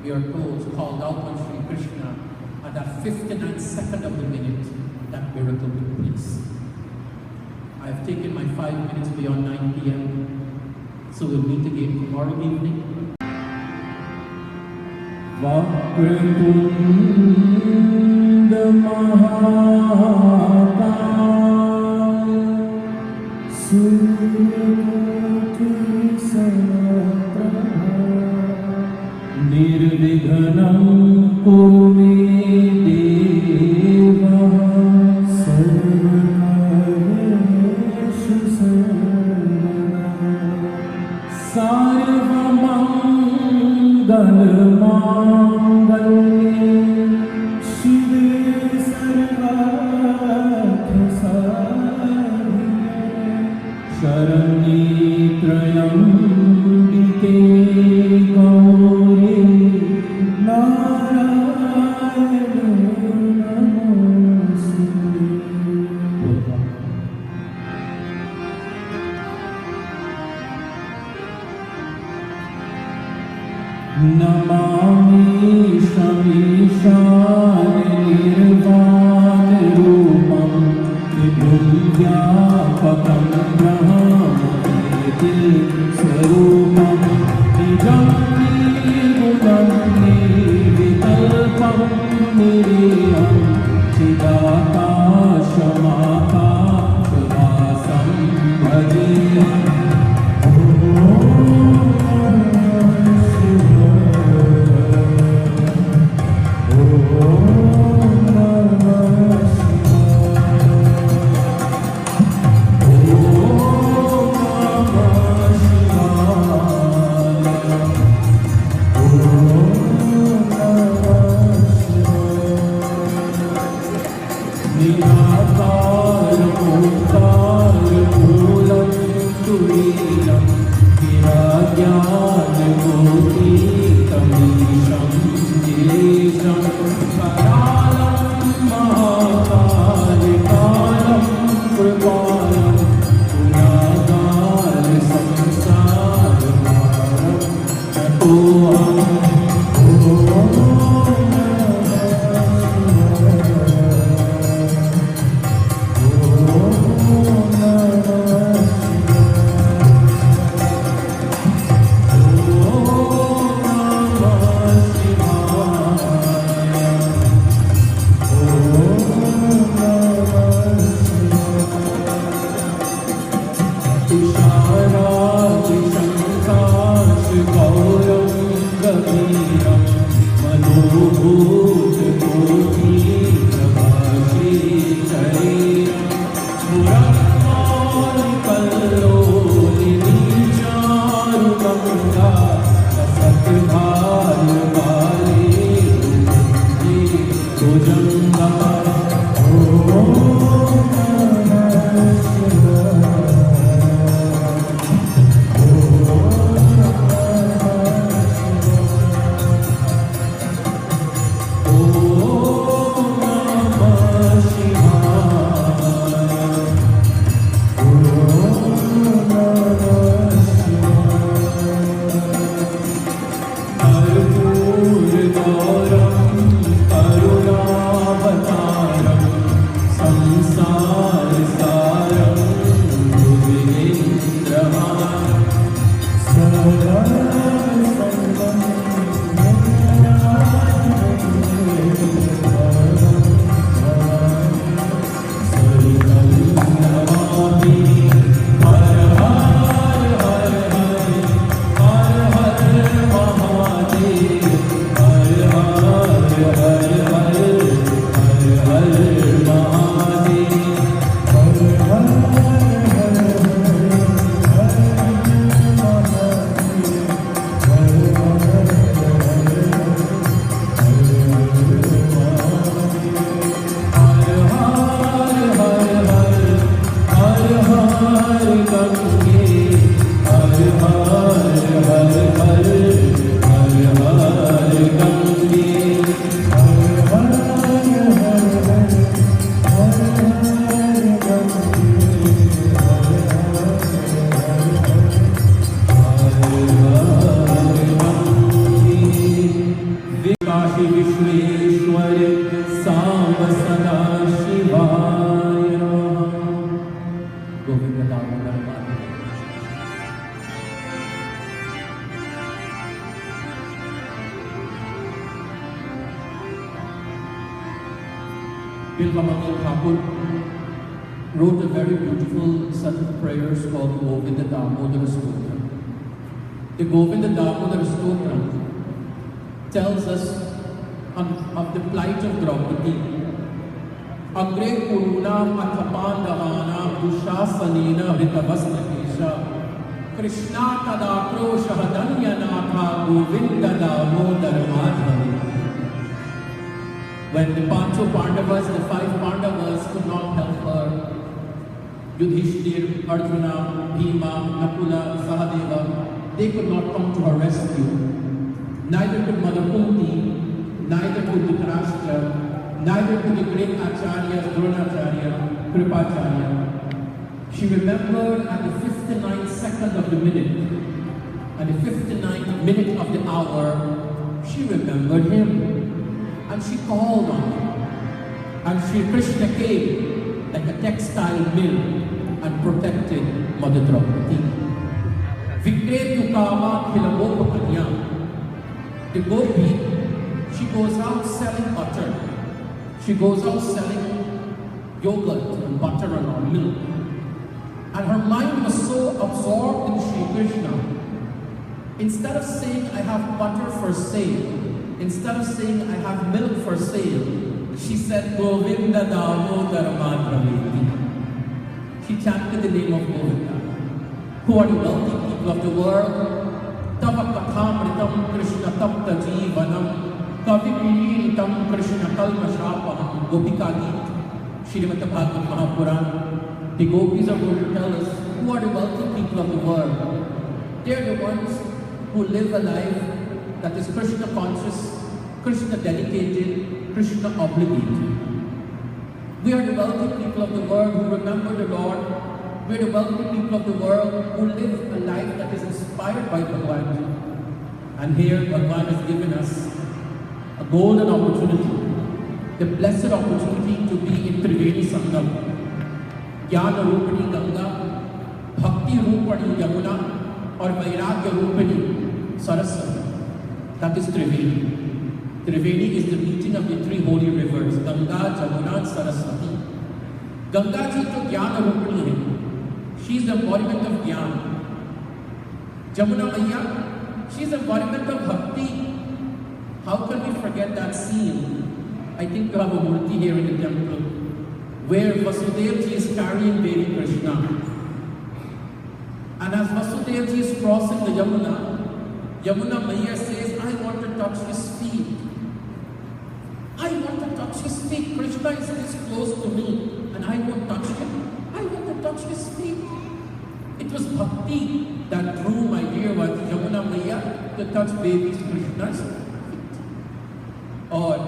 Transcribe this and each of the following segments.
we are told, called out on Sri Krishna, at that 59th second of the minute, that miracle took place. I have taken my 5 minutes beyond 9 p.m. So we'll meet again tomorrow evening. Vakratunda Mahakal Suryamuti Samaprabha Nirvighanam Kuru me Deva Sarvakareshu Sarvada Sarvamangalmangalye Shive Sarvathasarye Sharanye Trayambike Gauri Narayana Namostute. Namami Shamishan Nirvan Rupam Vibhuvyapakam Brahmati Sarupam Nijam Nirgunam Nivikalpam Niriyam Chidakashamakashvasam Bhajiyam. Oh सदा शिवाय नमः। Govind Damodar Madhav. Bhagavat Thakur wrote a very beautiful set of prayers called the Govinda Damodara Stotra. The Govinda Damodara Stotra tells us of the plight of Draupadi. Agre Kurunam Athapandavanam Dushasanena Ritavastakesha Krishna Tadakroshah Danyanatha Govinda Damodara Madhavi. When the Pancho Pandavas, the 5 Pandavas could not help her, Yudhishthir, Arjuna, Bhima, Nakula, Sahadeva, they could not come to her rescue. Neither could Mother Kunti, neither could Dhritarashtra, neither could the great Acharyas, Dronacharya, Kripacharya. She remembered at the 59th second of the minute, at the 59th minute of the hour, she remembered him. And she called on him. And Sri Krishna came like a textile mill and protected Mother Draupadi. Vikretu Kama Khilabopakanya. The gopi, she goes out selling butter. She goes out selling yogurt and butter and or milk. And her mind was so absorbed in Sri Krishna. Instead of saying, I have butter for sale, instead of saying, I have milk for sale, she said, Govinda Damodara Madhaveti. She chanted the name of Govinda. Who are the wealthy people of the world? Tava Kathamritam Krishna Tapta Jivanam Kavipiritam Krishna Kalmashapaham Gopika Geet. Srimata Bhagavat Mahapuran. The gopis are going to tell us who are the wealthy people of the world. They are the ones who live a life that is Krishna conscious, Krishna dedicated, Krishna obligated. We are the wealthy people of the world who remember the Lord. We are the wealthy people of the world who live a life that is inspired by Bhagavat. And here Bhagavan has given us a golden opportunity, the blessed opportunity to be in Triveni Sangam. Gyana Rupani Ganga, Bhakti Rupani Yamuna, or Vairagya Rupani Saraswati. That is Triveni. Triveni is the meeting of the 3 holy rivers, Ganga, Jamuna and Saraswati. Ganga ji to Gyana Rupani hai. She is the embodiment of Gyan. Jamuna Maiya, she is the embodiment of Bhakti. How can we forget that scene? I think we have a murti here in the temple, where Vasudev ji is carrying baby Krishna. And as Vasudev ji is crossing the Yamuna Maiya says, I want to touch his feet. I want to touch his feet. Krishna is this close to me and I won't touch him. I want to touch his feet. It was bhakti that drew my dear one, Yamuna Maiya, to touch baby Krishna's feet. Or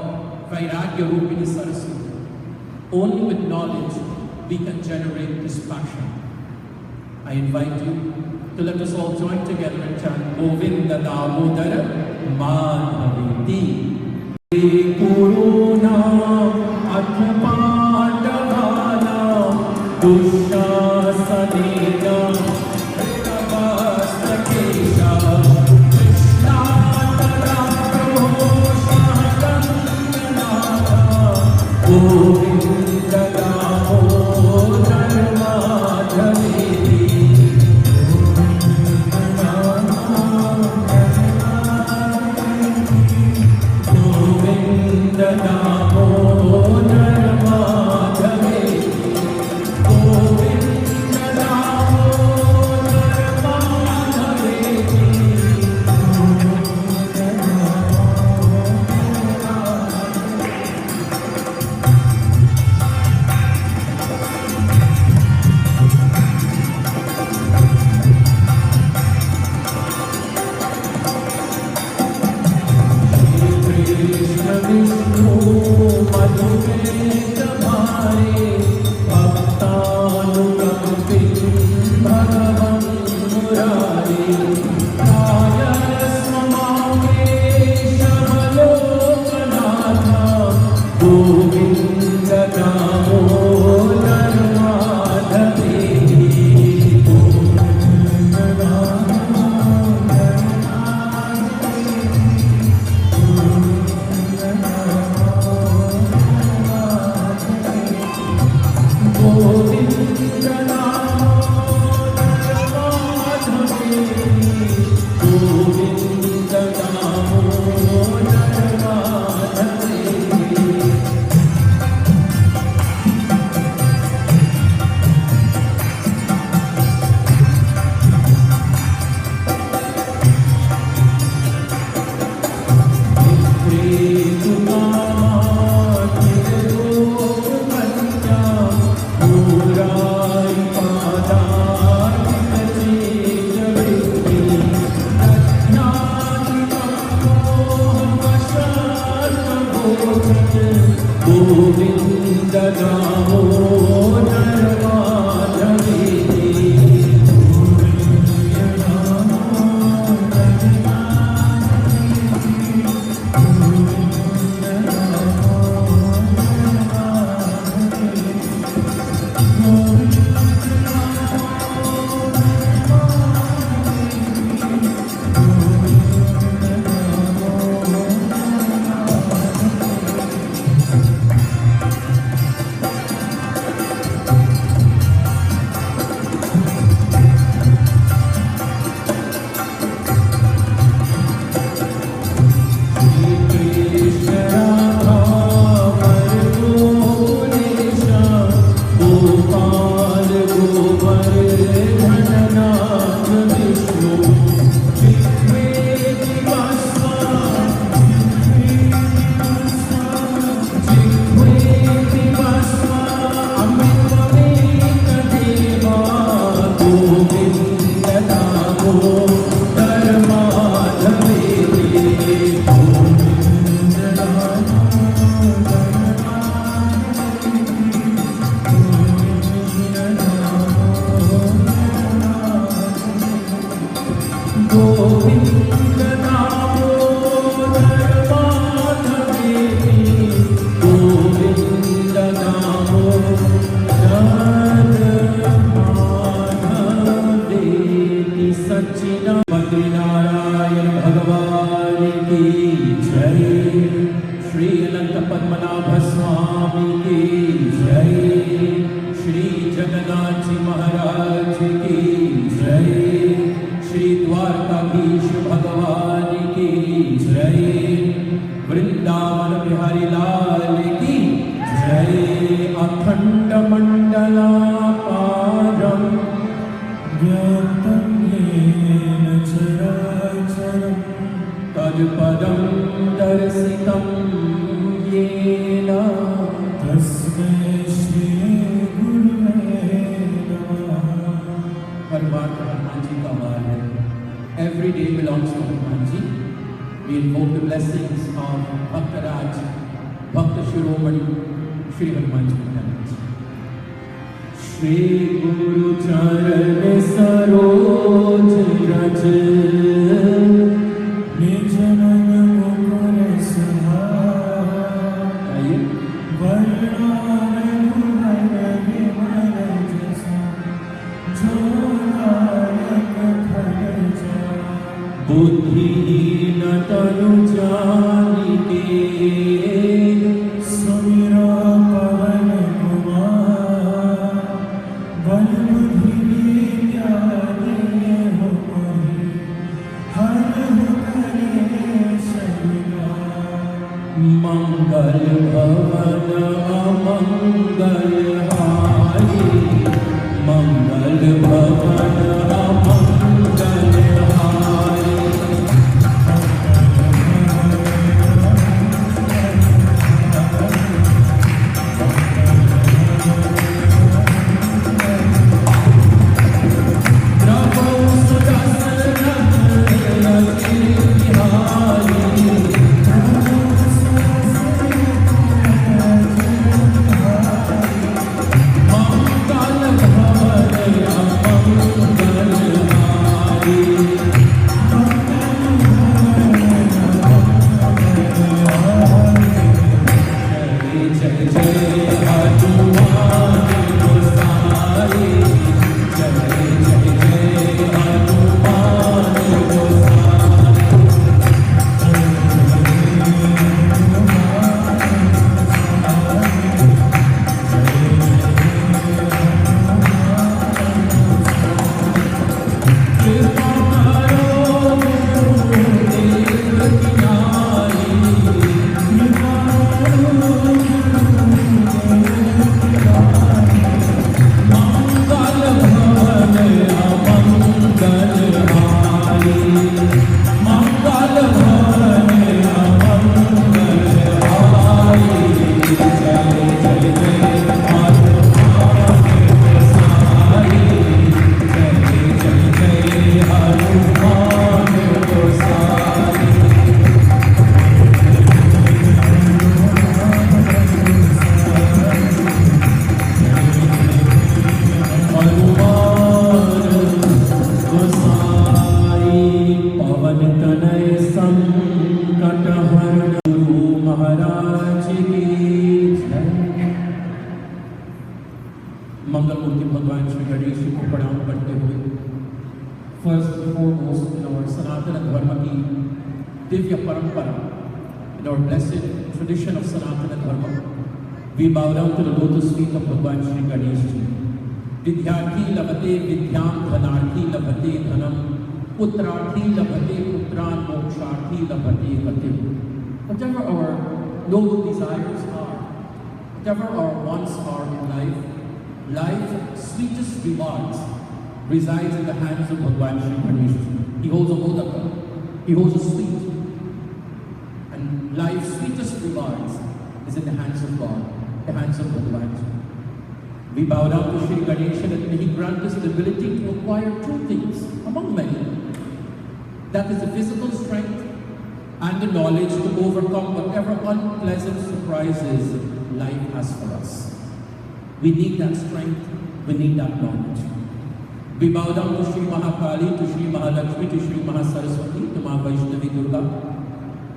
Vairagya Rupini Saraswati. Only with knowledge we can generate this passion. I invite you to let us all join together and chant Govinda Damodara Madhaveti. Kuruna Atapandavana Dushasanena Ritavastakesha Krishna Tadakroshah Danyanatha Govinda Damodara Madhaveti. Govinda Damodara Madhaveti. Govinda Damodara Madhaveti. Krishna Vishnu Madhuveta Bhare Bhaktanukamapin Bhagavan Murari Kaya Samavesha Malokanatha Govinda Govind गावो नरमाधवे भगवान की जय। श्री अनंत पद्मनाभ स्वामी की जय। श्री जगन्नाथ जी महाराज की जय। श्री द्वारकाधीश भगवान की जय। वृंदावन बिहारी लाल की जय। अखंड मंडलाकारं व्याप्तं येन चराचरं तत्पदं दर्शितं येन तस्मै श्री गुरुवे नमः। हर बार हनुमान जी का वार है। Every day belongs to Hanuman ji. We invoke the blessings of Bhaktaraj, Bhakta Shiromani, Sri Hanuman ji Maharaj. Shri गुरु चरण सरोज रज निज मन मुकुर सुहाए। वरदान विमल जसु जो नायक फल जाए। बुद्धिहीन तनु जानिके सुमिरो पवन कुमार। बल बुद्धि विद्यानि हो मोहि हरहु कलेश विकार। मंगल भवन अमंगल हारी। मंगल भवन अमंगल हारी। को प्रणाम करते हुए first and foremost in our Sanatan Dharma की दिव्य परंपरा, in our blessed tradition of Sanatana Dharma, we bow down to the lotus feet of Bhagwan Sri Ganesh Ji. Vidyarthi labhate vidyam, dhanarthi labhate dhanam, putrarthi labhate putran, moksharthi labhate gati. Whatever our noble desires are, whatever our wants are in life, life's sweetest rewards resides in the hands of Bhagwan Sri Ganesh Ji. He holds a modaka, he holds a sweet. Life's sweetest rewards is in the hands of God, the hands of Bhagavat. We bow down to Sri Ganesha and may He grant us the ability to acquire two things among many. That is the physical strength and the knowledge to overcome whatever unpleasant surprises life has for us. We need that strength, we need that knowledge. We bow down to Sri Mahakali, to Sri Mahalakshmi, to Sri Mahasaraswati, to Ma Vaishnavi Durga.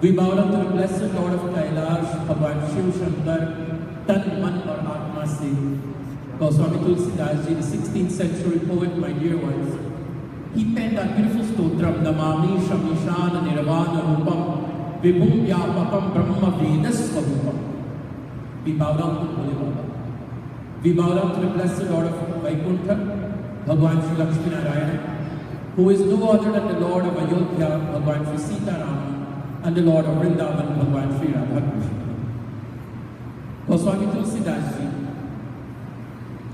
We bow down to the blessed Lord of Kailash, Bhagwan Shiv Shankar, tan, man aur atma se. Goswami Tulsidas Ji, the 16th century poet, my dear ones, he penned that beautiful stotram, Namami Shamishan Nirvana Rupam, Vibhum Vyapakam Brahma Vedas Svabhupam. We bow down to Holy Baba. We bow down to the blessed Lord of Vaikuntha, Bhagwan Sri Lakshmi Narayana, who is no other than the Lord of Ayodhya, Bhagwan Sri Sita Rama, and the Lord of Vrindavan, Bhagwan Sri Radha Krishna. Goswami Tulsidas Ji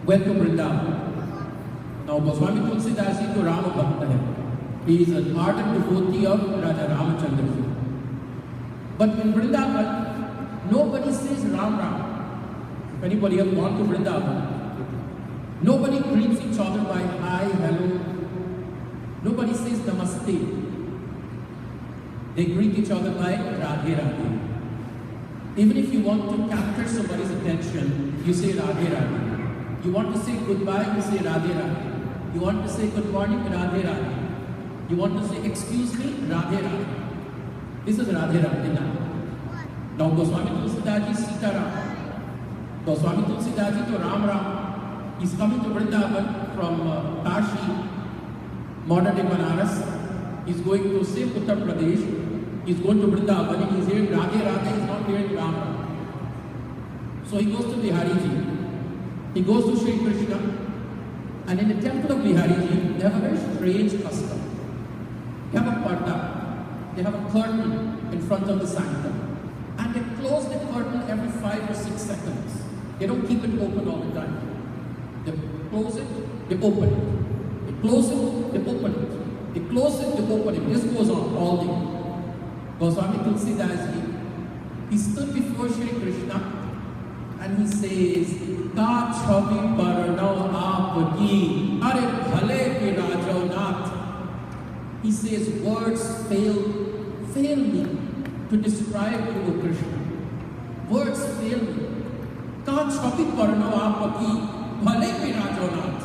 went to Vrindavan. Now Goswami Tulsidas Ji to Rama Bhakta hai. He is an ardent devotee of Raja Ramachandra Ji. But in Vrindavan, nobody says Ram Ram. If anybody has gone to Vrindavan, nobody greets each other by hi, hello. Nobody says namaste. They greet each other by Radhe Radhe. Even if you want to capture somebody's attention, you say Radhe Radhe. You want to say goodbye, you say Radhe Radhe. You want to say good morning, Radhe Radhe. You want to say excuse me, Radhe Radhe. This is Radhe Radhe now. Now Goswami Tulsidas Ji Sita Ram. Goswami Tulsidas Ji to Ram Ram. He's coming to Vrindavan from Kashi, modern day Banaras. He's going to say Uttar Pradesh. He's going to Vrindavan and he's hearing Radhe Radhe, he's not hearing Rama. So he goes to Bihari Ji. He goes to Sri Krishna. And in the temple of Bihari Ji, they have a very strange custom. They have a parda. They have a curtain in front of the sanctum. And they close the curtain every 5 or 6 seconds. They don't keep it open all the time. They close it, they open it. They close it, they open it. They close it, they open it. This goes on all day. Goswami Tulsidas Ji, he stood before Sri Krishna and he says, Ka chhavi parno aapki, are bhale ki rajonath. He says, words fail me to describe you, O Krishna. Words fail me. Ka chhavi parno aapki, bhale ki rajonath.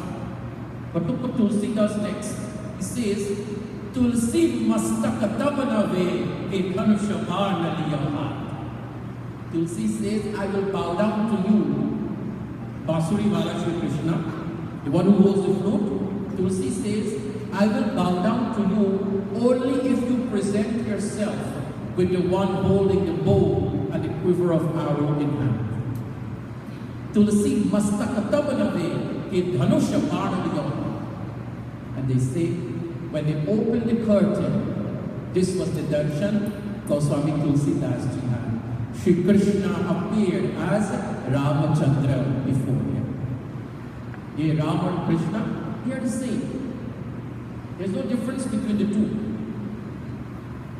But look what Tulsi does next. He says, Tulsi mastakadabnave ke dhanushamarnaliyaha. Tulsi says, I will bow down to you. Basuri Wala Shri Krishna, the one who holds the flute. Tulsi says, I will bow down to you only if you present yourself with the one holding the bow and the quiver of arrow in hand. Tulsi mastakadabnave ke dhanushamarnaliyaha. And they say, when they opened the curtain, this was the darshan Goswami Tulsidas Ji had. Shri Krishna appeared as Ramachandra before him. Ye Rama and Krishna, they are the same. There is no difference between the two.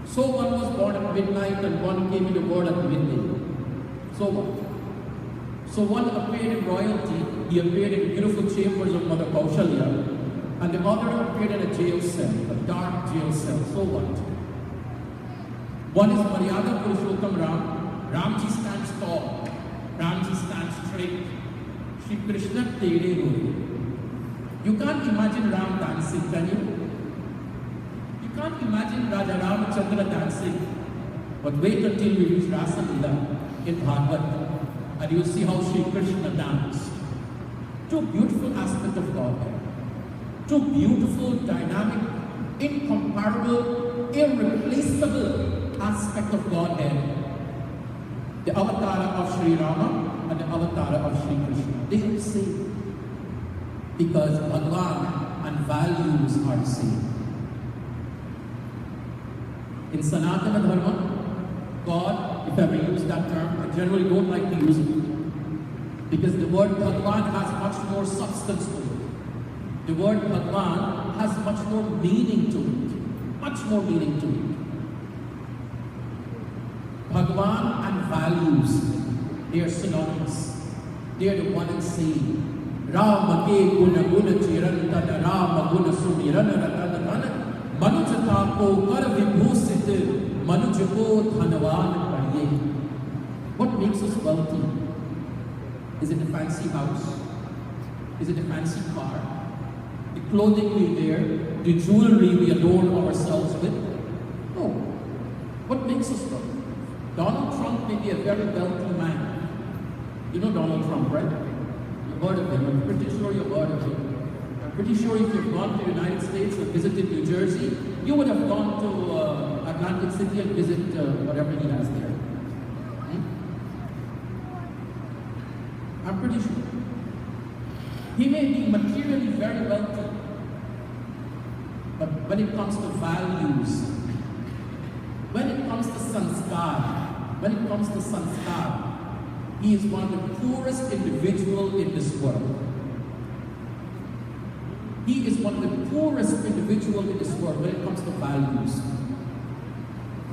So one was born at midnight and one came into the world at midday. So what? So one appeared in royalty, he appeared in beautiful chambers of Mother Kaushalya, and the other appeared in a jail cell, a dark jail cell. So what? One is Maryada Purushottam Ram. Ramji stands tall. Ramji stands straight. Shri Krishna Tere Guru. You can't imagine Ram dancing, can you? You can't imagine Raja Ramachandra dancing. But wait until we reach Rasa Leela in Bhagavat, and you'll see how Shri Krishna danced. Two beautiful aspects of God. two beautiful, dynamic, incomparable, irreplaceable aspect of Godhead. The avatar of Sri Rama and the avatar of Sri Krishna. They are the same. Because Bhagavan and values are the same. In Sanatana Dharma, God, if I ever use that term, I generally don't like to use it. Because the word Bhagavan has much more substance to it. The word Bhagavan has much more meaning to it. Much more meaning to it. Bhagavan and values, they are synonymous. They are the one and same. Rama ke guna guna chirantana Rama guna sumirana ratana manujata ko kar vibhusit manujako dhanavan padiye. What makes us wealthy? Is it a fancy house? Is it a fancy car? The clothing we wear? The jewelry we adorn ourselves with? No. What makes us wealthy? Donald Trump may be a very wealthy man. You know Donald Trump, right? You've heard of him. I'm pretty sure you've heard of him. I'm pretty sure if you've gone to the United States or visited New Jersey, you would have gone to Atlantic City and visit whatever he has there. I'm pretty sure. He may be materially very wealthy, but when it comes to values, when it comes to sanskar, he is one of the poorest individuals in this world. He is one of the poorest individuals in this world when it comes to values.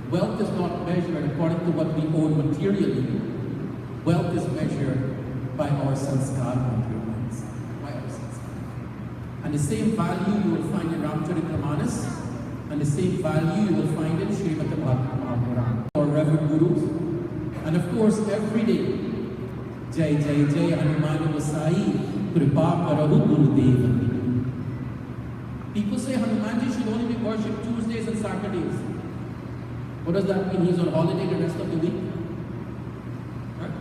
Wealth is not measured according to what we own materially. Wealth is measured by our sanskar, by our sanskar. And the same value you will find in Ramcharitamanas, and the same value you will find in Srimad Mahapuran, or Reverend Gurus. And of course, every day, Jai Jai Jai Hanuman Vasai Kripa Karahu Gurudev. People say Hanumanji should only be worshipped Tuesdays and Saturdays. What does that mean? He's on holiday the rest of the week? Right?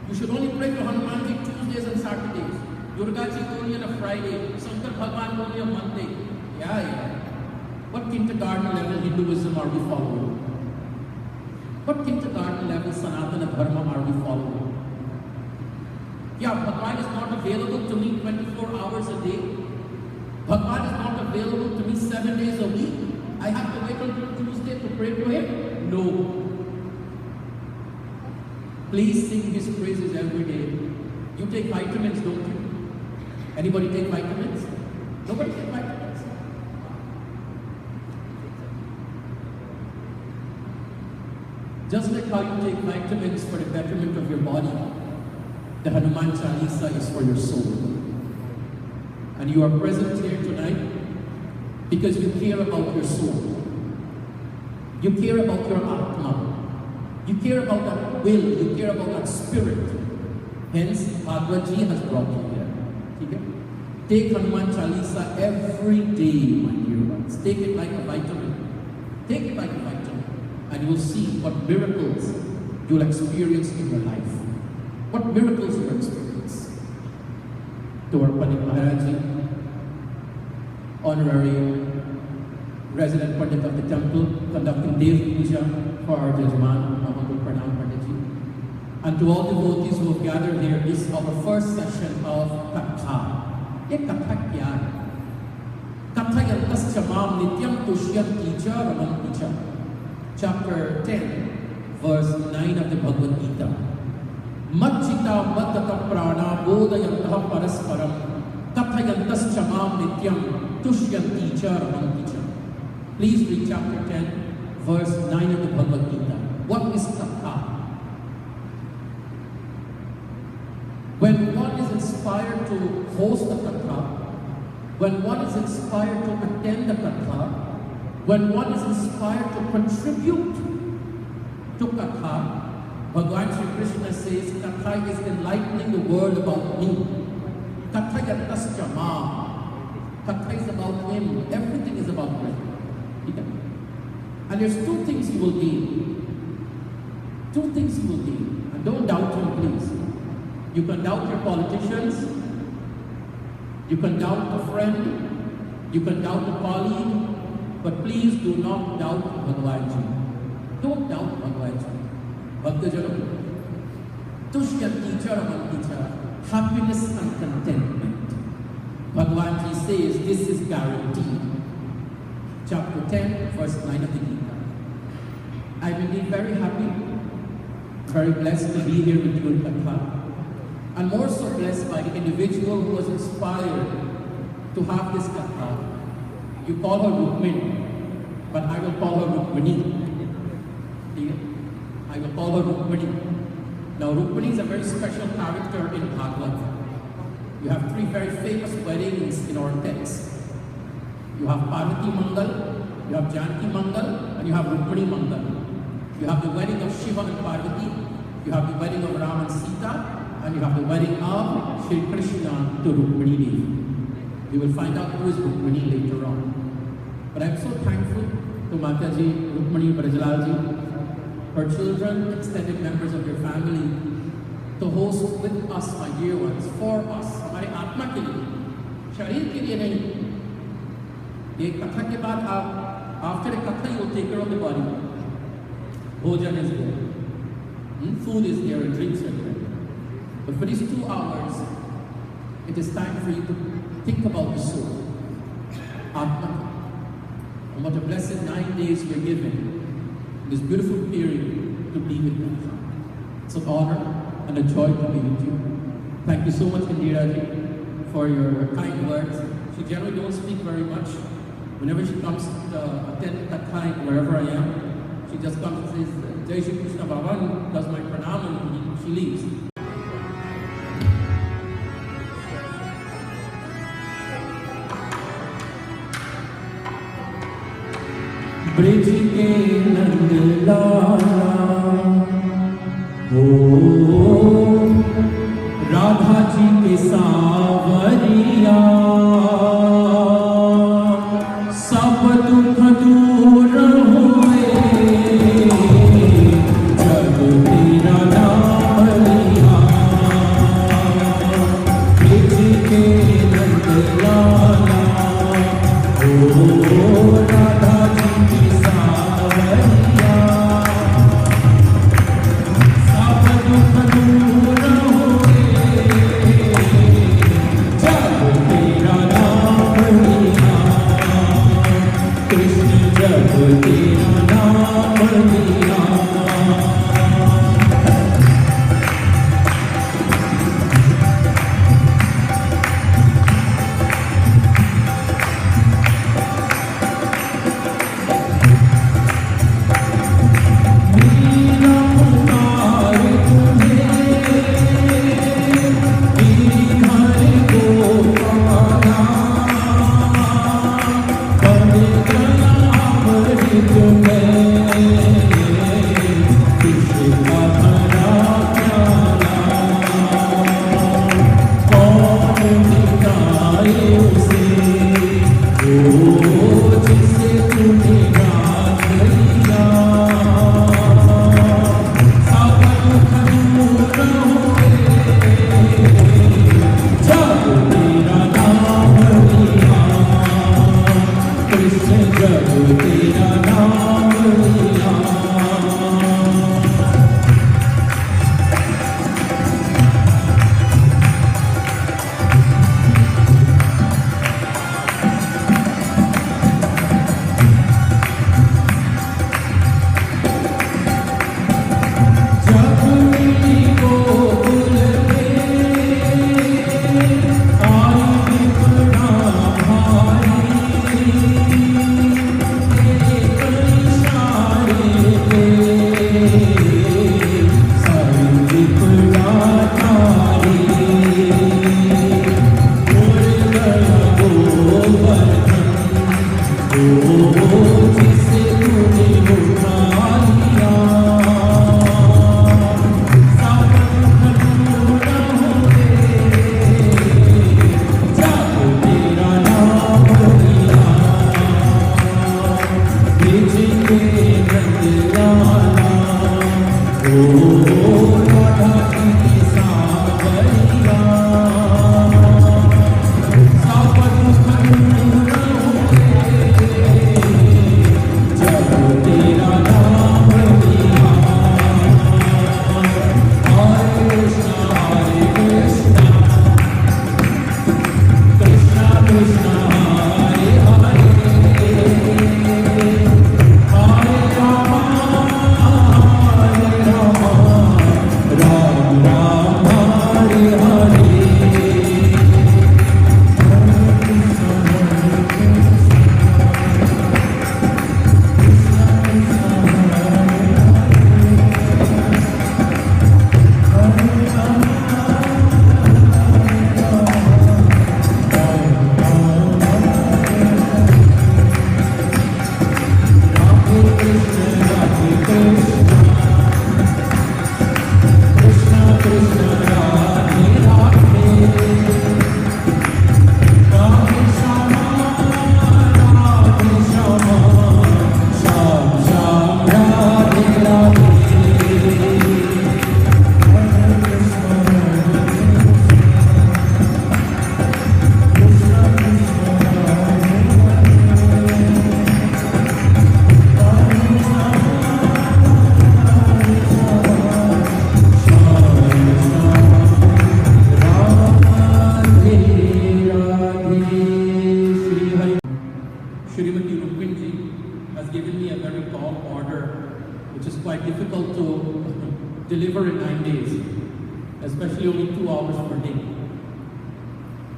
You should only pray to Hanumanji Tuesdays and Saturdays. Durga Ji only on a Friday. Shankar Bhagwan only on Monday. Yeah. What kindergarten level Hinduism are we following? What kindergarten level Sanatana Dharma are we following? Yeah, Bhagwan is not available to me 24 hours a day. Bhagwan is not available to me 7 days a week. I have to wait until Tuesday to pray to him? No. Please sing his praises every day. You take vitamins, don't you? Anybody take vitamins? Nobody take vitamins. Just like how you take vitamins for the betterment of your body, the Hanuman Chalisa is for your soul. And you are present here tonight because you care about your soul. You care about your Atma. You care about that will. You care about that spirit. Hence, Bhagavat Ji has brought you here. Okay? Take Hanuman Chalisa every day, my dear ones. Take it like a vitamin. Take it like a vitamin. And you will see what miracles you will experience in your life. What miracles you will experience. To our Pandit Maharaji, honorary resident Pandit of the temple, conducting Dev Puja for our Jajman, Mahapuran Pranam Panditji. And to all devotees who have gathered here, this is our first session of Katha. Ye Katha kya hai? Katha yantasya mam nityam tushyanti cha ramanti cha. Chapter 10, verse 9 of the Bhagavad Gita. Majjita maddata prana bodhayantaha parasparam kathayantascha mam nityam tushyanti cha ramanti cha. Please read chapter 10, verse 9 of the Bhagavad Gita. What is katha? When one is inspired to host a katha, when one is inspired to attend a katha, when one is inspired to contribute to Katha, Bhagavan Sri Krishna says, Katha is enlightening the world about me. Katha yatasya ma. Katha is about him. Everything is about him. And there's two things you will gain. Two things you will gain. And don't doubt him, please. You can doubt your politicians. You can doubt a friend, you can doubt a colleague, but please do not doubt Bhagavat ji. Don't doubt Bhagavat ji. Bhaktajanam, Tushyanti Charamanti Chara, happiness and contentment. Bhagavat ji says this is guaranteed. Chapter 10, verse 9 of the Gita. I'm indeed very happy, very blessed to be here with you in Katha. And more so blessed by the individual who was inspired to have this Katha. You call her Rukmini, but I will call her Rukmini. I will call her Rukmini. Now Rukmini is a very special character in Bhagavat. You have three very famous weddings in our text. You have Parvati Mangal, you have Janki Mangal, and you have Rukmini Mangal. You have the wedding of Shiva and Parvati, you have the wedding of Ram and Sita, and you have the wedding of Sri Krishna to Rukmini Devi. You will find out who is Rukmini later on. But I'm so thankful to Mataji, Rukmini, Bridgelal ji, her children, extended members of your family, to host with us, my dear ones, for us, हमारे आत्मा के लिए, शरीर के लिए नहीं. एक कथा के बाद आप, after a katha you will take care of the body. Bhojan is there, food is there, and drinks are there. But for these 2 hours, it is time for you to think about the soul, Atma, and what a blessed 9 days we are given in this beautiful period to be with them. It's an honor and a joy to be with you. Thank you so much, Indira ji, for your kind words. She generally don't speak very much. Whenever she comes to attend Katha, wherever I am, she just comes and says, Jai Shri Krishna Bhavan, does my pranam, and she leaves. Bridge के नंद लाला हो राधा जी के सावरिया सब दुख दूर हुए जब तेरा नाम लिया ब्रिज के नंद लाला हो Radha difficult to deliver in 9 days, especially only 2 hours per day.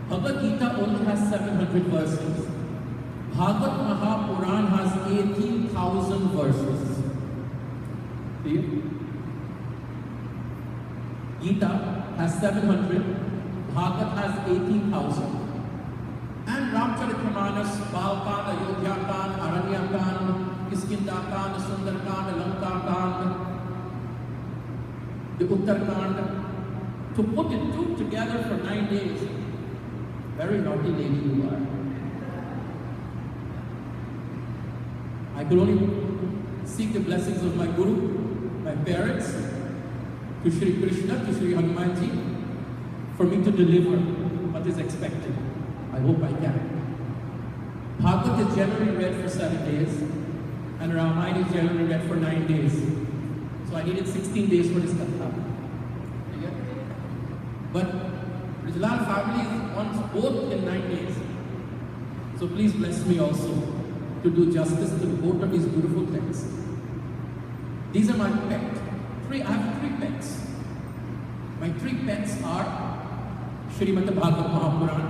Bhagavad Gita only has 700 verses. Bhagavat Mahapuran has 18,000 verses. See? Gita has 700, Bhagavat has 18,000. And Ramcharitamanas, Balkan, Ayodhyakan, Aranyakan, Kiskindakan, Sundarkan, Lankakan, the Uttarkand, to put it two together for 9 days. Very naughty lady you are. I could only seek the blessings of my Guru, my parents, to Sri Krishna, to Sri Hanumanji, for me to deliver what is expected. I hope I can. Bhagavat is generally read for 7 days, and Ramayana is generally read for 9 days. So I needed 16 days for this katha. But Bridgelal family wants both in 9 days. So please bless me also to do justice to both of these beautiful texts. These are my pets. I have 3 pets. My 3 pets are Srimad Bhagavat Mahapuran,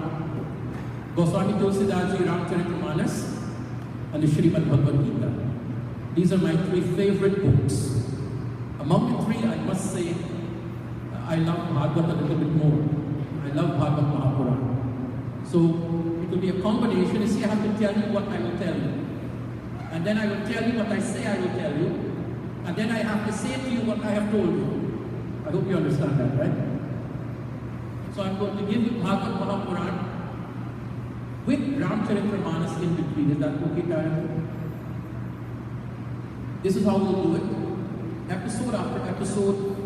Goswami Tulsidaji Ramcharitamanas, and the Srimad Bhagavad Gita. These are my 3 favorite books. Among the 3, I must say, I love Bhagavat a little bit more. I love Bhagavat Mahapuran. So it will be a combination. You see, I have to tell you what I will tell you. And then I will tell you what I say I will tell you. And then I have to say to you what I have told you. I hope you understand that, right? So I'm going to give you Bhagavat Mahapuran with Ramcharitamanas in between. Is that okay, Karen? This is how we'll do it. Episode after episode,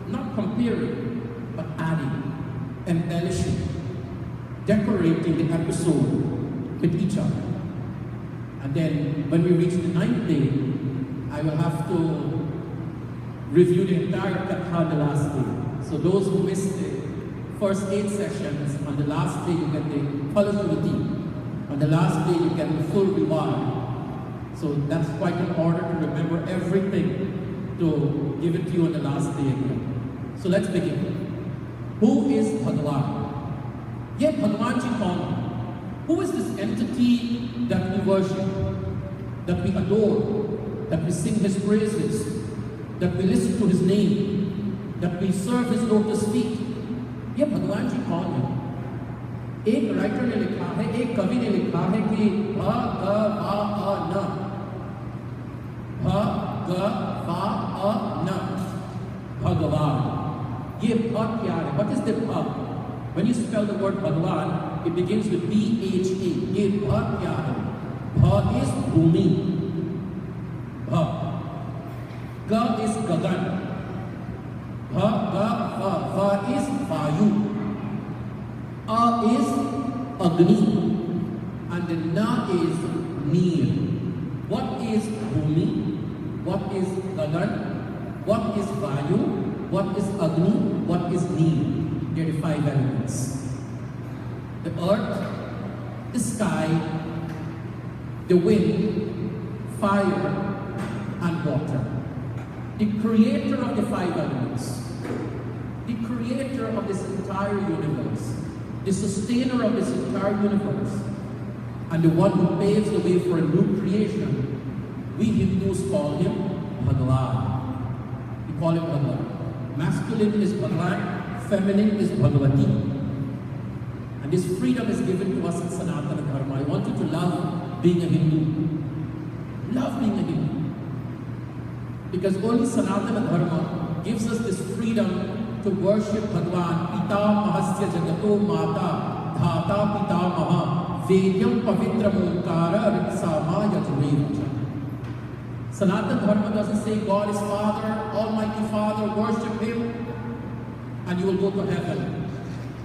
not comparing, but adding, embellishing, decorating the episode with each other. And then when we reach the 9th day, I will have to review the entire katha the last day. So those who missed the first 8 sessions, on the last day you get the Phalashruti. On the last day you get the full reward. So that's quite an order to remember everything to give it to you on the last day again. So let's begin. Who is Bhagavan? Ye Bhagavan ji kaun hai? Who is this entity that we worship, that we adore, that we sing his praises, that we listen to his name, that we serve his lotus feet? Ye Bhagavan ji kaun hai? एक writer ने लिखा है, एक कवि ने लिखा है कि भगवान, भगवान, भगवान. ये भग क्या है? What is the bhag? When you spell the word Bhagavan, it begins with B-H-A. ये भग क्या है? Bha is bhumi. Bha. Ga is gagan. Bha, ga, va. Va is vayu. A is Agni, and the Na is Neer. What is Bhumi? What is Gagan? What is Vayu? What is Agni? What is Neer? There are the 5 elements. The earth, the sky, the wind, fire, and water. The creator of the 5 elements. The creator of this entire universe. The sustainer of this entire universe, and the one who paves the way for a new creation. We Hindus call him Bhagavan. We call him Bhagavan. Masculine is Bhagavan, feminine is Bhagavati. And this freedom is given to us in Sanatana Dharma. I want you to love being a Hindu. Love being a Hindu. Because only Sanatana Dharma gives us this freedom to worship Bhagavan. Pita Mahasya Jagato Mata Dhata Pita Maha Vedyam Pavitra Munkara Riksamaya Jurevcha. Sanatana Dharma doesn't say God is Father, Almighty Father, worship Him, and you will go to heaven.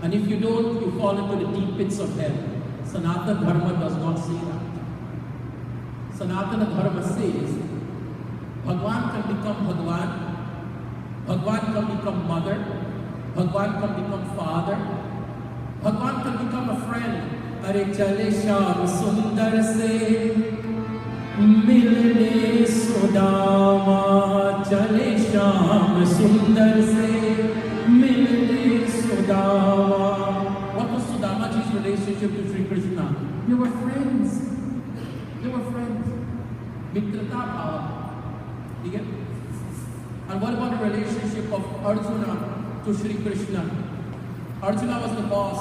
And if you don't, you fall into the deep pits of hell. Sanatana Dharma does not say that. Sanatana Dharma says Bhagavan can become Bhagavan, Bhagavan can become mother, Bhagavan can become father, Bhagavan can become a friend. Are chale sham sundar se milne sudama चले श्याम सुंदर से मिलते Sudama. What was Sudamaji's relationship to Sri Krishna? They were friends. They were friends. Mitrata bhava. Okay? And what about the relationship of Arjuna to Sri Krishna? Arjuna was the boss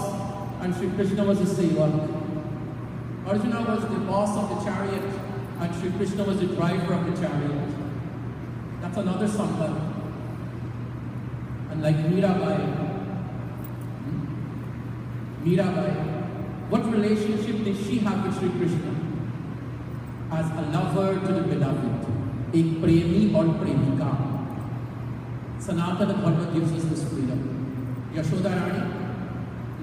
and Sri Krishna was the sevak. Arjuna was the boss of the chariot and Sri Krishna was the driver of the chariot. That's another sambandh. And like Mirabai, what relationship did she have with Sri Krishna? As a lover to the beloved, a premi or premika. Sanatana Dharma gives us this freedom. Yashoda Rani,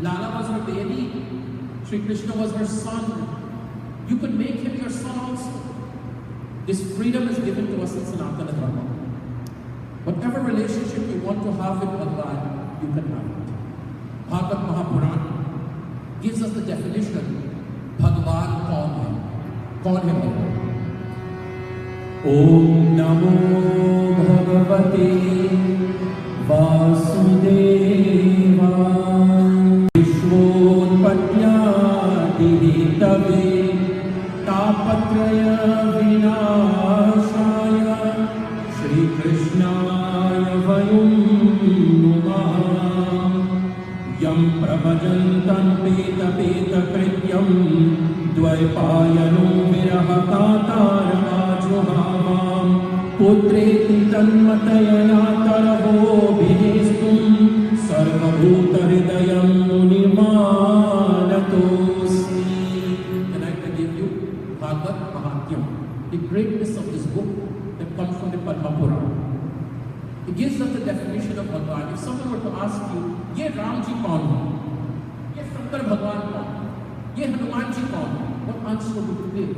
Lala was her baby, Sri Krishna was her son. You could make him your son also. This freedom is given to us in Sanatana Dharma. Whatever relationship you want to have with Bhagavan, you can have it. Bhagavat Mahapuran gives us the definition. Bhagavan kaun hai? Kaun hai Bhagavan? Om Namo Bhagavate Vasudevaya. Vishwotpatyadihitave Tapatraya Vinashaya Shri Krishnaya Vayum Namaha. Yam Prabhajantam Peta Peta Krityam Dvaipayano Virahakataramajuhavam Putreti Tanmatayana Taravo Bhinistum Sarvabhuta Hridayam Munimanatosmi. Tonight I give you Bhagavat Mahatyam, the greatness of this book that comes from the Mahapuran. It gives us the definition of Bhagavan. If someone were to ask you, ye Ramji kaun hai? Ye Shankar Bhagavan kaun hai? Ye Hanumanji kaun hai? What answer would you give?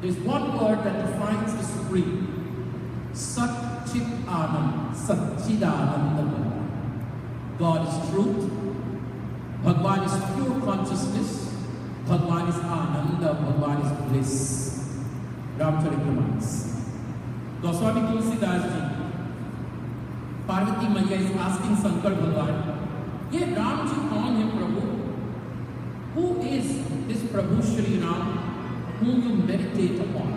There's one word that defines the Supreme. Sat Chit Anand, Satchidananda Bhagavan. God is truth. Bhagavan is pure consciousness. Bhagavan is Ananda. Bhagavan is bliss. Ramcharitamanas. Goswami Tulsidas ji, Parvati Maya is asking Shankar Bhagavan, ye Ram ji kaun hai Prabhu? Who is this Prabhu Shri Ram whom you meditate upon?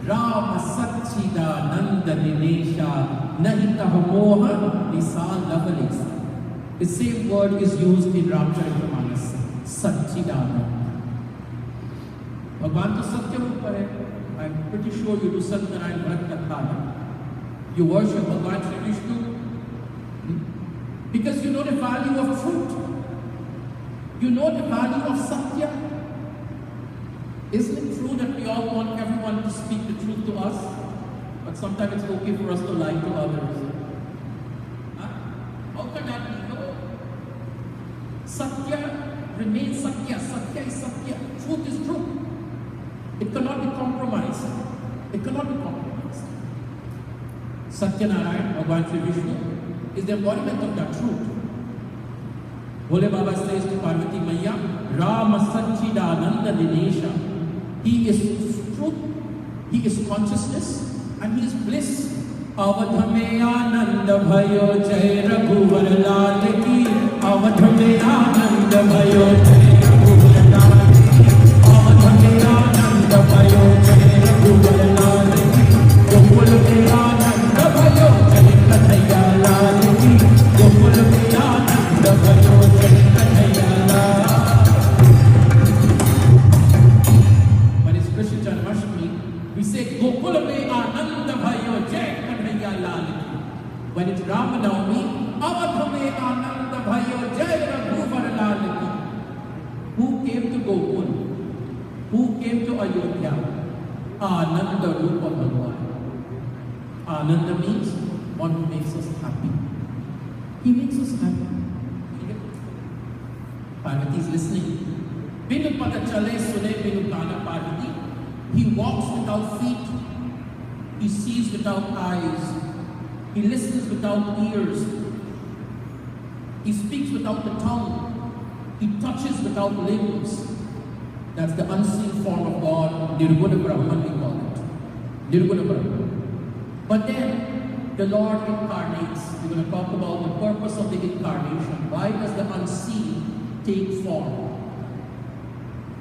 Rama Satchidananda Dinesha Nahitaha Moha Nisal Lavalesa. The same word is used in Ramcharitamanas, Satchidananda. भगवान तो सत्य रूप है. I'm pretty sure you do Satyanarayana Vrat Katha. You worship Bhagavan Sri Vishnu because you know the value of truth. You know the value of Satya. Isn't it true that we all want everyone to speak the truth to us? But sometimes it's okay for us to lie to others. Huh? How can that be? No. Satya remains Satya. Satya is Satya. Truth is truth. It cannot be compromised. It cannot be compromised. Satyanarayana, Bhagavan Sri Vishnu, is the embodiment of that truth. Bhole Baba says to Parvati Maya, Rama Satchidananda Dinesha. He is truth, he is consciousness, and he is bliss. Avadhame Ananda Bhayo Jai Raghuvar Lal Ki. Avadhame Ananda Bhayo Jai Raghuvar Lal Ki. Avadhame Ananda Bhayo Jai Raghuvar Lal Ki. Gokul Mein Ananda Bhayo Jai Kanhaiya Lal Ki. Gokul Mein Ananda Bhayo Jai Kanhaiya Lal. When it's Krishna Janmashtami, we say Gokul Mein Ananda Bhayo Jai Kanhaiya Lal Ki. When it's Ramanavami, Avadhame Ananda Bhayo Jai Raghuvar Lal Ki. Who came to Gokul? Who came to Ayodhya? Ananda Rupa Bhagavan. Ananda means one who makes us happy. He makes us happy. Parvati is listening. Binu pada chale sune binu kana Parvati. He walks without feet. He sees without eyes. He listens without ears. He speaks without the tongue. He touches without limbs. That's the unseen form of God, Nirguna Brahman we call it. Nirguna Brahman. But then, the Lord incarnates. We're going to talk about the purpose of the incarnation. Why does the unseen take form?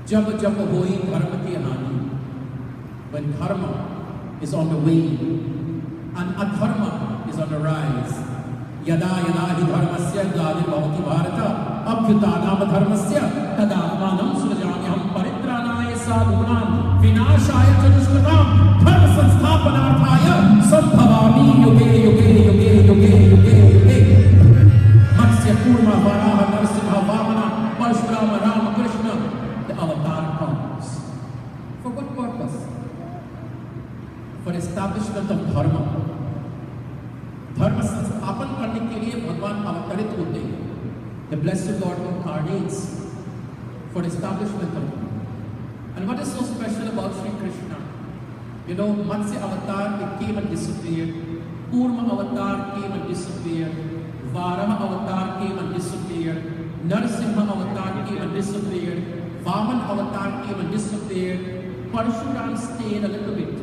Jab jab hoi dharma ki hani. When dharma is on the way and adharma is on the rise. Yada yada hi dharmasya gladi bhavati bharata abhyutanam dharmasya tadātmanam surajānyam paritranāya sadhūnām vināṣāya ca duṣṭatāṃ dharma samsthapanārthāya sambhavāmi yuge yuge yuge yuge yuge yuge. Matsya Kurma Varaha Narasimha Vamana Parshurama Rama Krishna. The avatar comes. For what purpose? For establishment of dharma. धर्म संस्थापन करने के लिए भगवान अवतरित होते हैं. The blessed Lord incarnates for establishment of dharma. And what is so special about Sri Krishna? You know, Matsya Avatar, it came and disappeared. Kurma Avatar came and disappeared. Varaha Avatar came and disappeared. Narasimha Avatar came and disappeared. Vaman Avatar came and disappeared. Parshuram stayed a little bit.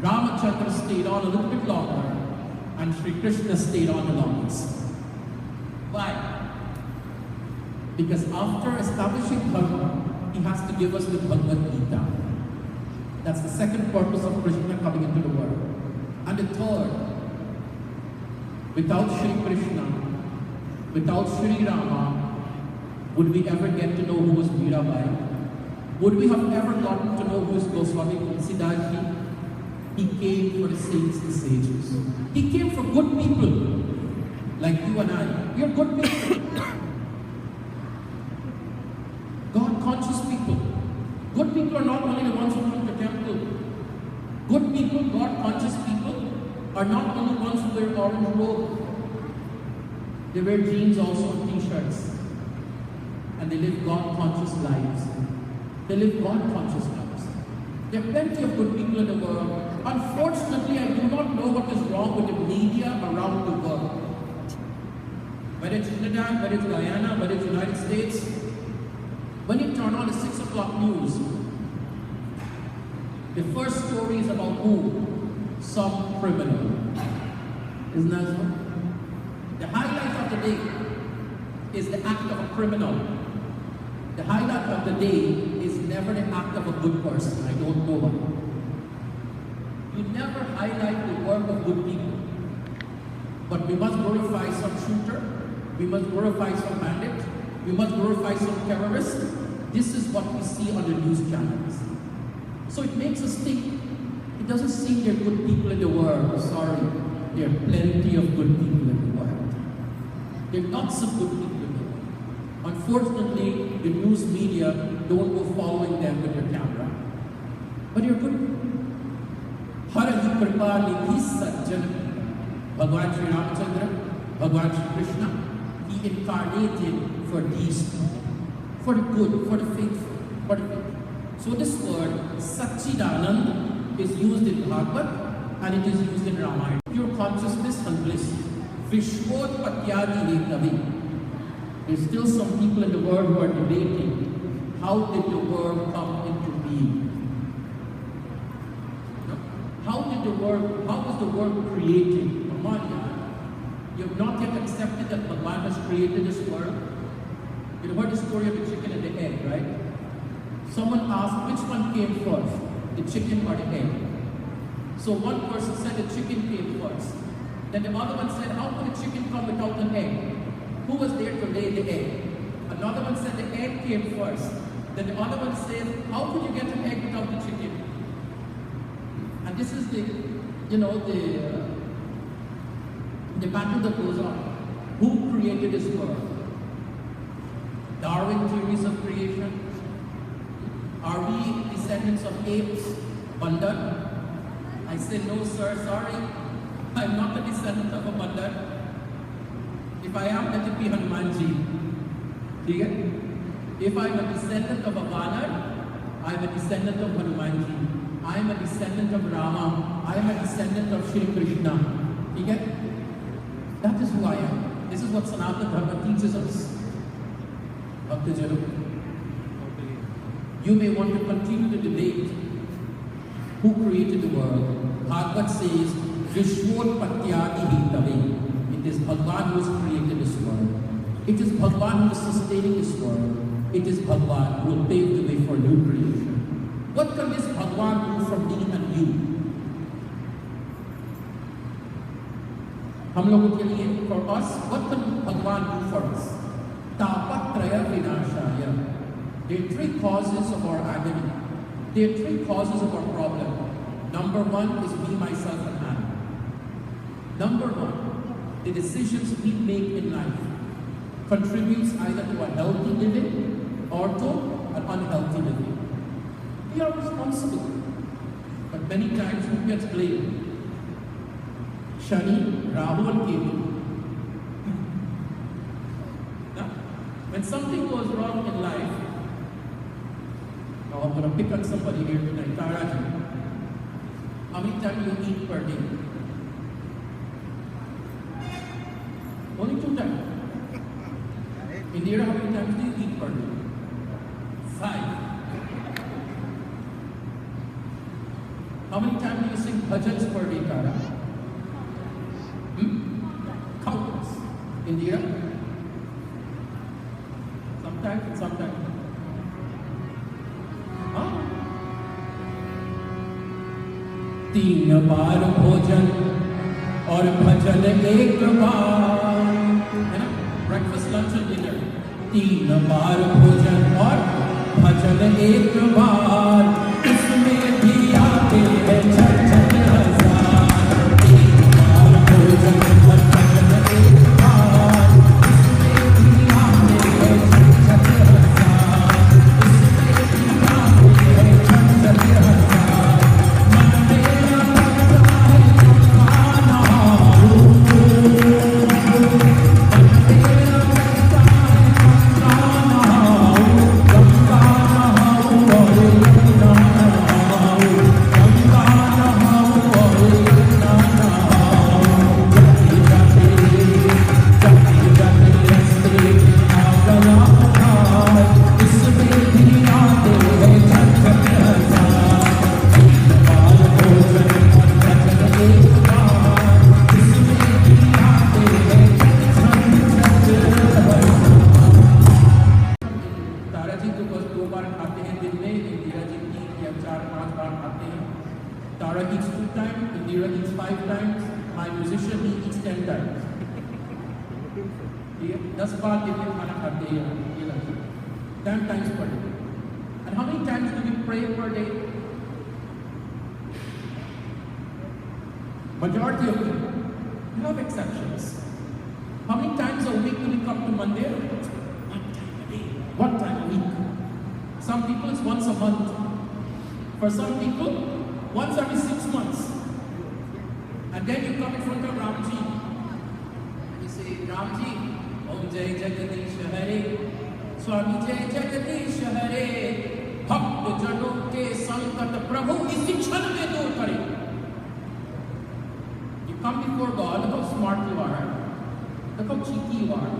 Ramachandra stayed on a little bit longer. And Sri Krishna stayed on the longest. Why? Because after establishing dharma, he has to give us the Bhagavad Gita. That's the second purpose of Krishna coming into the world. And the third, without Sri Krishna, without Sri Rama, would we ever get to know who was Mirabai? Would we have ever gotten to know who is Goswami Tulsidaji? He came for the saints and sages. He came for good people, like you and I. We are good people. God-conscious people. Good people are not only the ones who come to the temple. Good people, God-conscious people, are not only ones who wear orange robe. They wear jeans also and t-shirts. And they live God-conscious lives. They live God-conscious lives. There are plenty of good people in the world. Unfortunately, I do not know what is wrong with the media around the world. Whether it's Trinidad, whether it's Guyana, whether it's the United States, when you turn on the 6 o'clock news, the first story is about who? Some criminal. Isn't that so? The highlight of the day is the act of a criminal. The highlight of the day is never the act of a good person. I don't know why. You never highlight the work of good people. But we must glorify some shooter, we must glorify some bandit, we must glorify some terrorist. This is what we see on the news channels. So it makes us think, it doesn't seem there are good people in the world. Sorry, there are plenty of good people in the world. There are lots of good people in the world. Unfortunately, the news media don't go following them with their camera. But you're good people. Harahi kripa nidhi sajjan. Bhagavan Sri Ramachandra, Bhagavan Sri Krishna, he incarnated for these people. For the good, for the faithful, for the faithful. So this word, Satchidanand, is used in Bhagavat and it is used in Ramayana. Pure consciousness and bliss. Vishwotpatyadi Eknavi. There's still some people in the world who are debating, how did the world come into being? How was the world created? You have not yet accepted that Bhagavan has created this world. You heard the story of the chicken and the egg, right? Someone asked which one came first, the chicken or the egg. So one person said the chicken came first. Then the other one said, how could a chicken come without an egg? Who was there to lay the egg? Another one said the egg came first. Then the other one said, how could you get an egg without the chicken? And this is the battle that goes on. Who created this world? Darwin theories of creation? Are we descendants of apes? Bandar? I say no, sir, sorry. I'm not a descendant of a bandar. If I am, let it be Hanumanji. If I'm a descendant of a Vanar, I'm a descendant of Hanumanji. I'm a descendant of Rama. I'm a descendant of Sri Krishna. That is who I am. This is what Sanatana Dharma teaches us. Bhakti Janu. You may want to continue the debate. Who created the world? Bhagavat says, Vishwotpatyadi Hitavi. It is Bhagavan who has created this world. It is Bhagavan who is sustaining this world. It is Bhagavan who will pave the way for new creation. What can this Bhagavan do for me and you? हम लोगों के लिए, for us, what can Bhagavan do for us? Tapatraya vinashaya. There are three causes of our agony. There are three causes of our problem. Number one is me, myself, and I. Number one, the decisions we make in life contributes either to a healthy living or to an unhealthy living. We are responsible. But many times who gets blamed? Shani, Rahu and Ketu. Now, when something goes wrong in life, now I'm going to pick on somebody here tonight, Taraji. How many times do you eat per day? Only 2 times. Indira, how many times do you eat per day? 5. How many times do you sing bhajans per day, Tara? Countless. Indira? Sometimes and sometimes. Huh? 3 बार भोजन और भजन 1 बार, है ना? Breakfast, lunch and dinner. 3 बार भोजन और भजन 1 बार, इसमें भी आते हैं 6 हजार। 3 बार भोजन और भजन 1 बार, इसमें भी आते हैं 6 हजार। इसमें भी आते हैं 6 हजार। मन मेरा लगता है गंगा नहाऊं, मन मेरा लगता है गंगा नहाऊं, गंगा नहाऊं और यमुना 10 times. 10 बार दिन में खाना खाते हैं ये लगता है 10 times per day. And how many times do we pray per day? Majority of them. We have exceptions. How many times a week do we come to Mandir? One time a day. One time a week. Some people it's once a month. For some people, once every 6 months. And then you come in front of Ramji. And you say, Ramji, Om Jai Jagadish Hare. Swami Jai Jagadish Hare. Bhakt Jano Ke Sankat Prabhu isi kshan mein dur kare. You come before God, look how smart you are. Look how cheeky you are.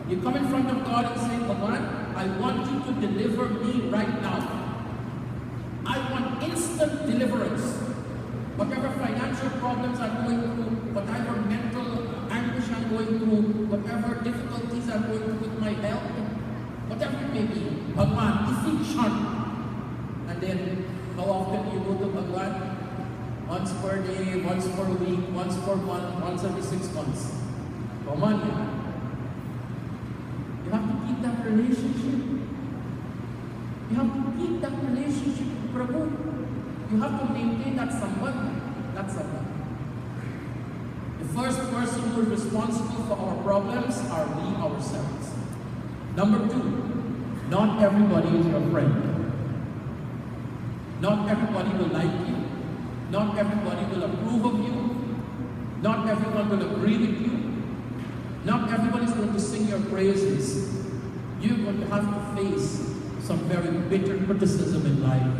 You come in front of God and say, Bhagavan, I want you to deliver me right now. I want instant deliverance. Whatever financial problems I'm going through, whatever mental anguish I'm going through, whatever difficulties I'm going through with my health, whatever it may be, Bhagavan, isi kshan. And then, how often you go to Bhagavan? Once per day, once per week, once per month, once every 6 months. Come on, you have to keep that relationship. You have to keep that relationship with Prabhu. You have to maintain that sambandh. The first person who is responsible for our problems are we ourselves. Number 2, not everybody is your friend. Not everybody will like you. Not everybody will approve of you. Not everyone will agree with you. Not everyone is going to sing your praises. You're going to have to face some very bitter criticism in life.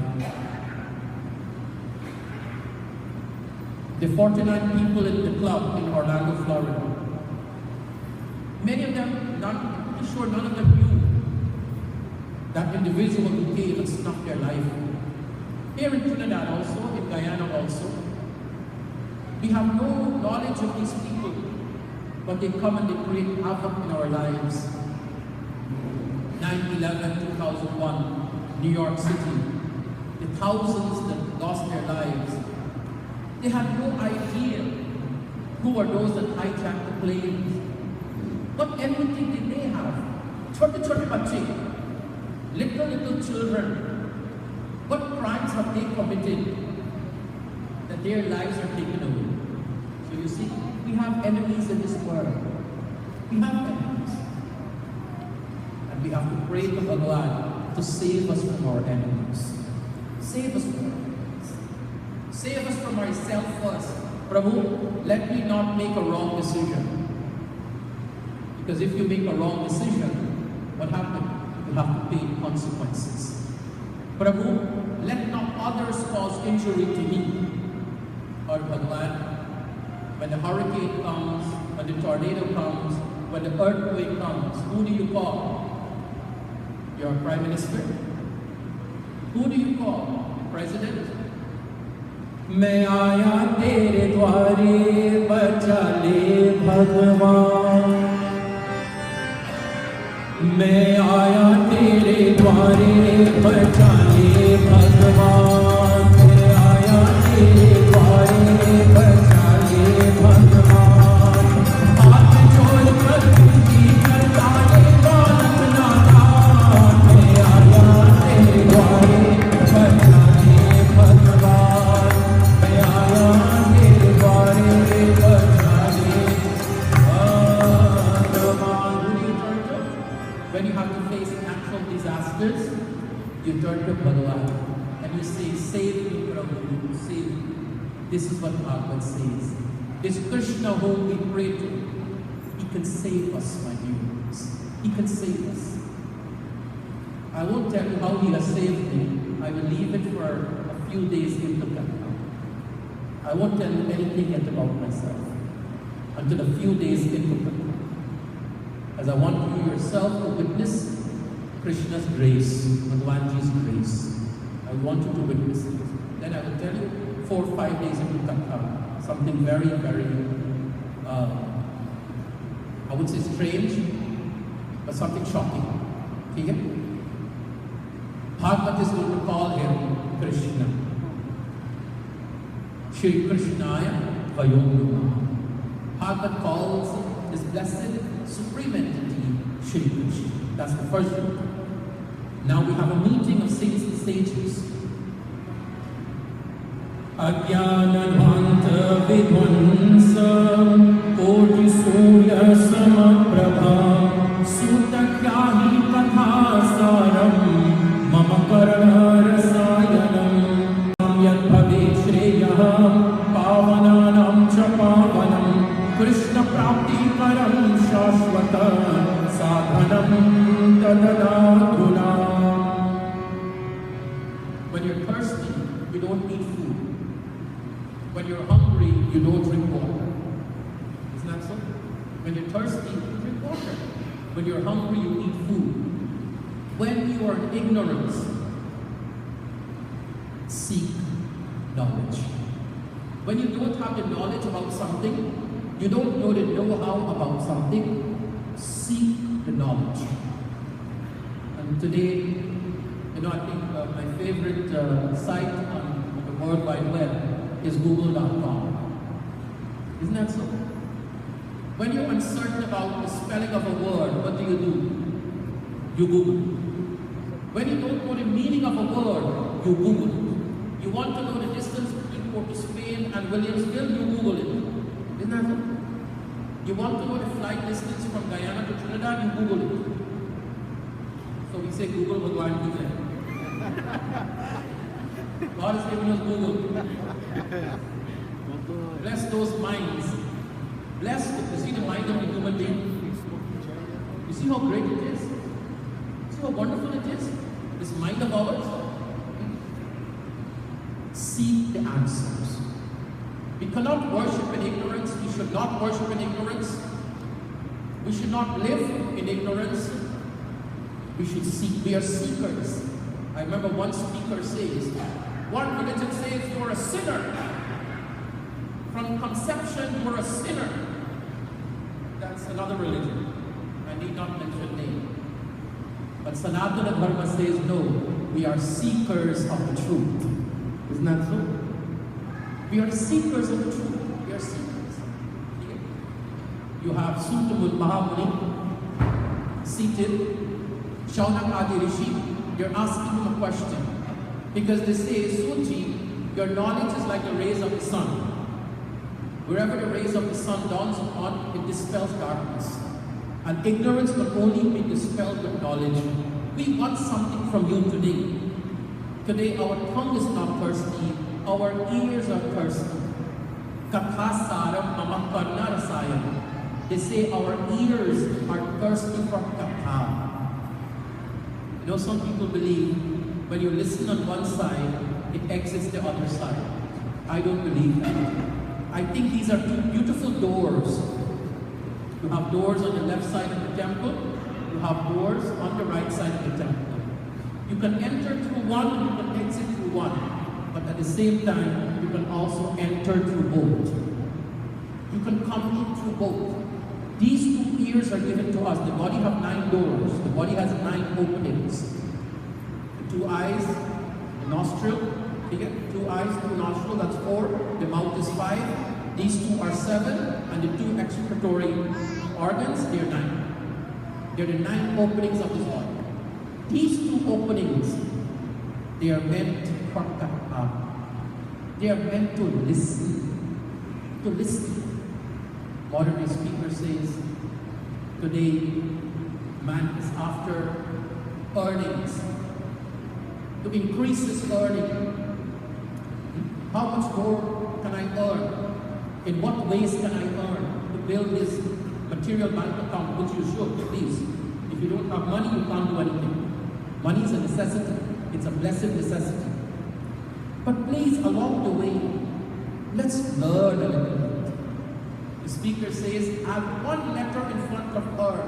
The 49 people in the club in Orlando, Florida. Many of them, I'm pretty sure none of them knew that individual who came and snuffed their life. Here in Trinidad also, in Guyana also, we have no knowledge of these people, but they come and they create havoc in our lives. 9/11/2001, New York City, the thousands that lost their lives. They had no idea who were those that hijacked the planes. What enmity did they have? Chote bache, little children. What crimes have they committed that their lives are taken away? So you see, we have enemies in this world. We have enemies. And we have to pray to Bhagavan to save us from our enemies. Save us from our enemies. Save us from ourselves first. Prabhu, let me not make a wrong decision. Because if you make a wrong decision, what happens? You have to pay consequences. Prabhu, let not others cause injury to me. Or Bhagavan, when the hurricane comes, when the tornado comes, when the earthquake comes, who do you call? Your Prime Minister? Who do you call? The President? मैं आया तेरे द्वारे बचा ले भगवान मैं आया तेरे द्वारे बचा ले भगवान मैं आया तेरे द्वारे बचा ले भगवान हाथ जोड़ कर विनती करता ये बालक नादान मैं आया तेरे द्वारे बचा ले भगवान मैं आया तेरे द्वारे बचा ले भगवान। When you have to face natural disasters, you turn to Bhagavan and you say, save me, Prabhu, save me. This is what Bhagavat says. This Krishna whom we pray to, he can save us, my dear ones. He can save us. I won't tell you how he has saved me. I will leave it for a few days into Kata. I won't tell you anything yet about myself until a few days into Kata. As I want you yourself to witness Krishna's grace, Bhagavanji's grace. I want you to witness it. Then I will tell you 4 or 5 days into Katha, something very, very, I would say strange, but something shocking. Okay? Bhagavat is going to call him Krishna. Shri Krishnaya Vayom Namaha. Bhagavat calls this blessed supreme entity Sri Krishna. That's the first group. Now we have a meeting of saints and sages. Ajnanadvanta vidvansam koti surya samaprabha sutakyahi kathasaram mama karana rasayanam yad bhave shreyah pavananam cha pavanam krishna prapti param shashvata sadhanam tadadaduna. When you're thirsty, you don't eat food. When you're hungry, you don't drink water. Isn't that so? When you're thirsty, you drink water. When you're hungry, you eat food. When you are in ignorance, seek knowledge. When you don't have the knowledge about something, you don't know the know-how about something, seek the knowledge. And today, I think my favorite site on the World Wide Web is Google.com. Isn't that so? When you're uncertain about the spelling of a word, what do? You Google. When you don't know the meaning of a word, you Google it. You want to know the distance between Port of Spain and Williamsville, you Google it. Isn't that so? You want to know the flight distance from Guyana to Trinidad, you Google it. So we say Google Bhagavat do that. God has given us Google. Bless those minds. You see the mind of a human being? You see how great it is? See how wonderful it is? This mind of ours? Seek the answers. We cannot worship in ignorance. We should not worship in ignorance. We should not live in ignorance. We should seek. We are seekers. I remember one speaker says, one religion says you're a sinner. From conception, you're a sinner. That's another religion. I need not mention name. But Sanatana Dharma says, no, we are seekers of the truth. Isn't that so? We are seekers of the truth. We are seekers. Okay? You have Sutamud Mahamuni seated, Shaunak Adi Rishi. You're asking him a question. Because they say, Suji, your knowledge is like the rays of the sun. Wherever the rays of the sun dawns upon, it dispels darkness. And ignorance can only be dispelled with knowledge. We want something from you today. Today our tongue is not thirsty, our ears are thirsty. Kathasaram mamakarna rasayam. They say our ears are thirsty for katha. You know, some people believe when you listen on one side, it exits the other side. I don't believe that. I think these are two beautiful doors. You have doors on the left side of the temple, you have doors on the right side of the temple. You can enter through one, you can exit through one, but at the same time, you can also enter through both. You can come in through both. These two ears are given to us. The body has 9 doors. The body has 9 openings. The 2 eyes, the nostril. You get 2 eyes, 2 nostril, that's 4. The mouth is 5. These 2 are 7. And the 2 excretory organs, they are 9. They are the 9 openings of this body. These 2 openings, they are meant for katha. They are meant to listen. To listen. Modern day speaker says, today man is after earnings, to increase his earning. How much more can I earn? In what ways can I earn to build this material bank account, which you should, please. If you don't have money, you can't do anything. Money is a necessity. It's a blessed necessity. But please, along the way, let's learn a little bit. The speaker says, add 1 letter in front of earn.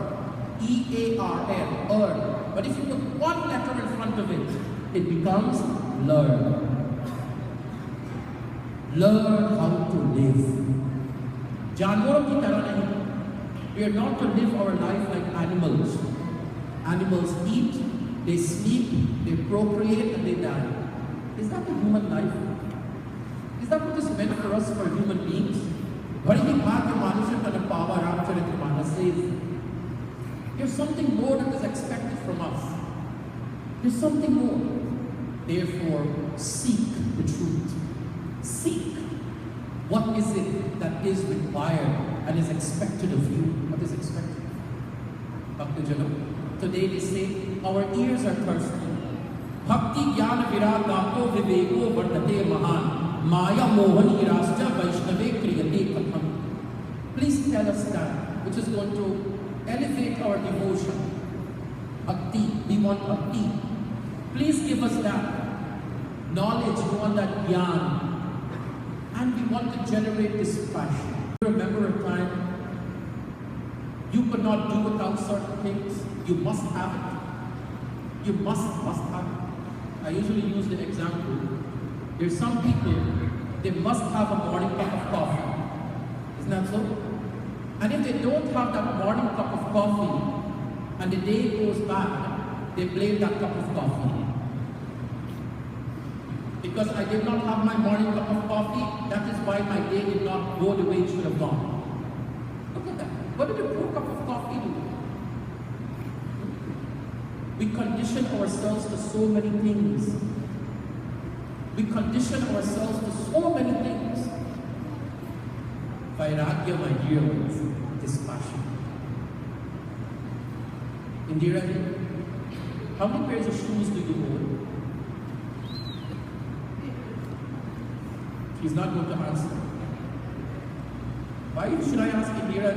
E-A-R-N, earn. But if you put 1 letter in front of it, it becomes learn. Learn how to live. Janwaron ki tarah nahi. We are not to live our life like animals. Animals eat, they sleep, they procreate, and they die. Is that a human life? Is that what is meant for us, for human beings? बड़ी ही भाग्य मानुष्य का पावा Ramcharit Manas says, there's something more that is expected from us. There's something more. Therefore, seek the truth. Seek. What is it that is required and is expected of you? What is expected? Bhakti Jana. Today they say, our ears are thirsty. Bhakti Gyan Viragato Viveko Vardate Mahan. Maya Mohani Rasja Vaishnave Kriyate Katham. Please tell us that, which is going to elevate our devotion. Bhakti, we want bhakti. Please give us that knowledge, we want that gyan. And we want to generate this passion. Remember a time you could not do without certain things. You must have it. You must have it. I usually use the example. There's some people, they must have a morning cup of coffee. Isn't that so? And if they don't have that morning cup of coffee, and the day goes bad, they blame that cup of coffee. Because I did not have my morning cup of coffee, that is why my day did not go the way it should have gone. Look at that. What did a poor cup of coffee do? We condition ourselves to so many things. We condition ourselves to so many things. Vairagya, my dear ones, dispassion. Indira, how many pairs of shoes do you own? She's not going to answer. Why should I ask Indira?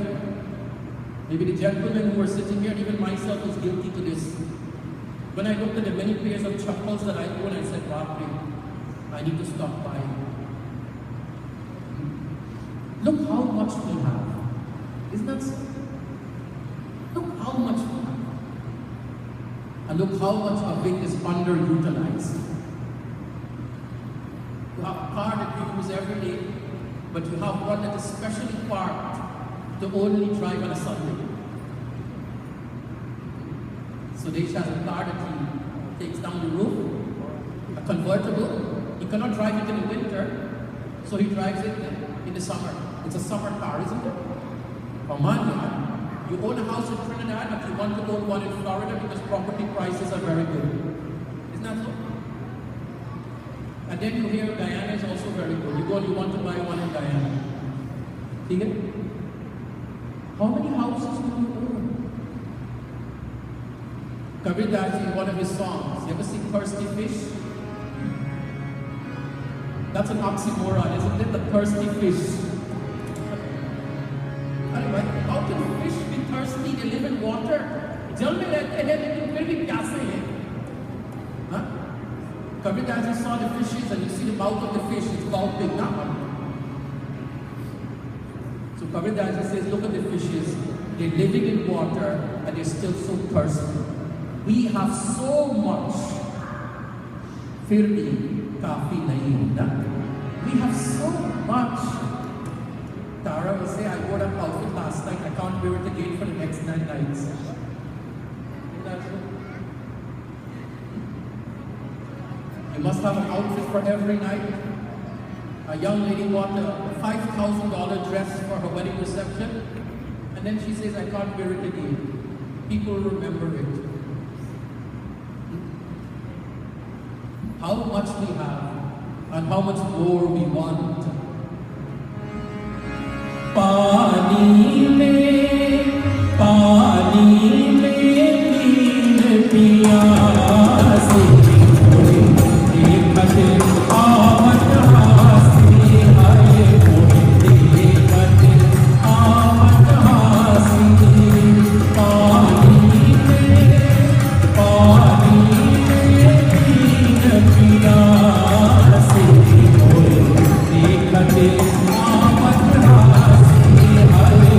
Maybe the gentlemen who are sitting here, and even myself, is guilty to this. When I looked at the many pairs of chappals that I own, I said, wow, I need to stop buying. Look how much we have. Isn't that so? Look how much we have. And look how much of it is underutilized. You have a car that you use every day, but you have one that is specially parked to only drive on a Sunday. So Desh has a car that he takes down the roof, a convertible. He cannot drive it in the winter, so he drives it in the summer. It's a summer car, isn't it? Oh man, you own a house in Trinidad, but you want to own one in Florida because property prices are very good. Isn't that so? And then you hear Guyana is also very good. You go and you want to buy one in Guyana. See it? How many houses do you own? Kabir Das in one of his songs, you ever see thirsty fish? That's an oxymoron, isn't it? The thirsty fish. Anyway, how can fish be thirsty? They live in water. Jal mein rehte hain, lekin phir bhi pyase hain. Huh? Kabir Das saw the fishes and you see the mouth of the fish, it's gulping. So Kabir Das says, look at the fishes. They're living in water and they're still so thirsty. We have so much. Phir bhi kafi nahi hota. We have so much. Tara will say, I wore that outfit last night. I can't wear it again for the next 9 nights. Isn't that true? You must have an outfit for every night. A young lady bought a $5,000 dress for her wedding reception, and then she says, I can't wear it again. People remember it. How much we have and how much more we want. Pani mein teen piyaase koi dekhate aavat haasi aaye koi dekhate aavat haasi pani mein teen piyaase koi dekhate aavat haasi aaye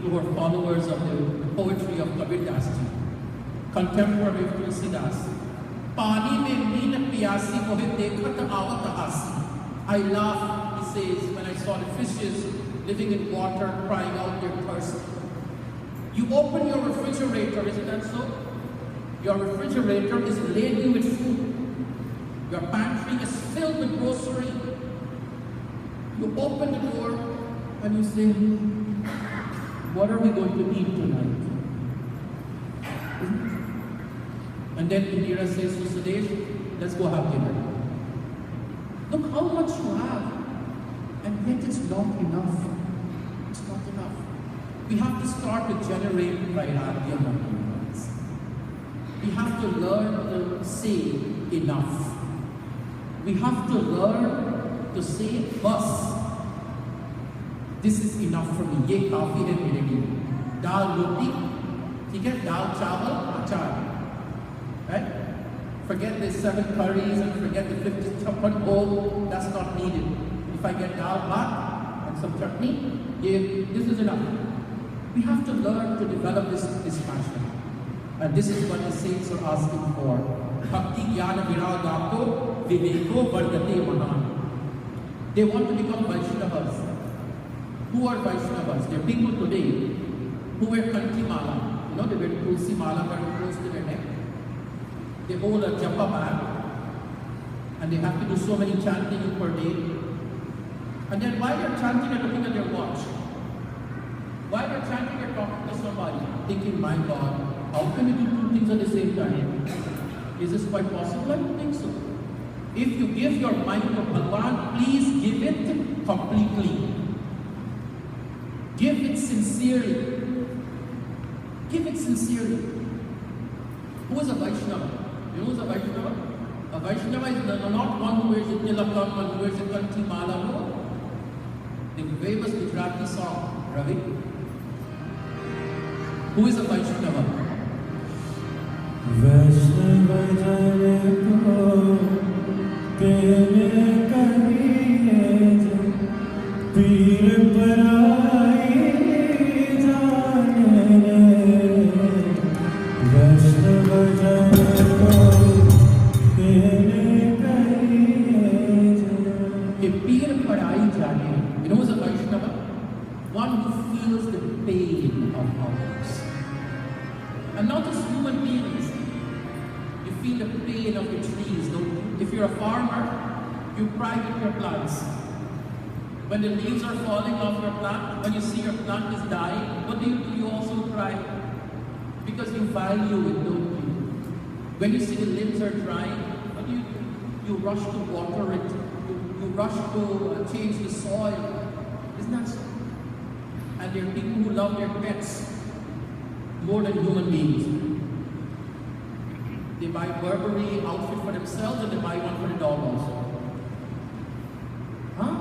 who are followers of the poetry of Kabir Das ji, contemporary of Tulsi Das. Pani mein meen piyasi mohe dekhat avat aasi. I laughed, he says, when I saw the fishes living in water crying out their thirst. You open your refrigerator, isn't that so? Your refrigerator is laden with food. Your pantry is filled with grocery. You open the door and you say, what are we going to eat tonight? And then Indira says to Sudesh, let's go have dinner. Look how much you have, and yet it's not enough. It's not enough. We have to start to generate vairagya among humans. We have to learn to say enough. We have to learn to say bus. This is enough for me. Ye kafi hai mere liye. Dal roti, theek hai, dal chawal, achar. Right? Forget the 7 curries and forget the 50 chappan bowl. That's not needed. If I get dal bhat and some chutney, this is enough. We have to learn to develop this passion. And this is what the saints are asking for. Bhakti Gyana Viragato Viveko Vardate Mahan. They want to become Vaishnavas. Who are Vaishnavas? There are people today who wear Kanti Mala. You know, they wear Tulsi Mala very close to their neck. They hold a japa bag and they have to do so many chanting per day. And then while they're chanting, they're looking at their watch. While they're chanting, they're talking to somebody, thinking, my God, how can you do 2 things at the same time? Is this quite possible? I don't think so. If you give your mind to Bhagavan, please give it completely. Give it sincerely. Give it sincerely. Who is a Vaishnava? You know who is a Vaishnava? A Vaishnava is not one who wears a tilakam and who wears a kanti mala. No. The famous Gujarati song, Ravi. Who is a Vaishnava? Vaishnava jane ko pere kariye peer parai jane Vaishnava jane ko pere kariye jane peer parai jane. You know who is a Vaishnava? One who feels the pain of others. And not just human beings. You feel the pain of the trees. If you're a farmer, you cry with your plants. When the leaves are falling off your plant, when you see your plant is dying, what do? You also cry. Because you value it, don't you? When you see the limbs are drying, what do? You rush to water it. You rush to change the soil. Isn't that so? And there are people who love their pets more than human beings. They buy Burberry outfit for themselves and they buy one for the dog also. Huh?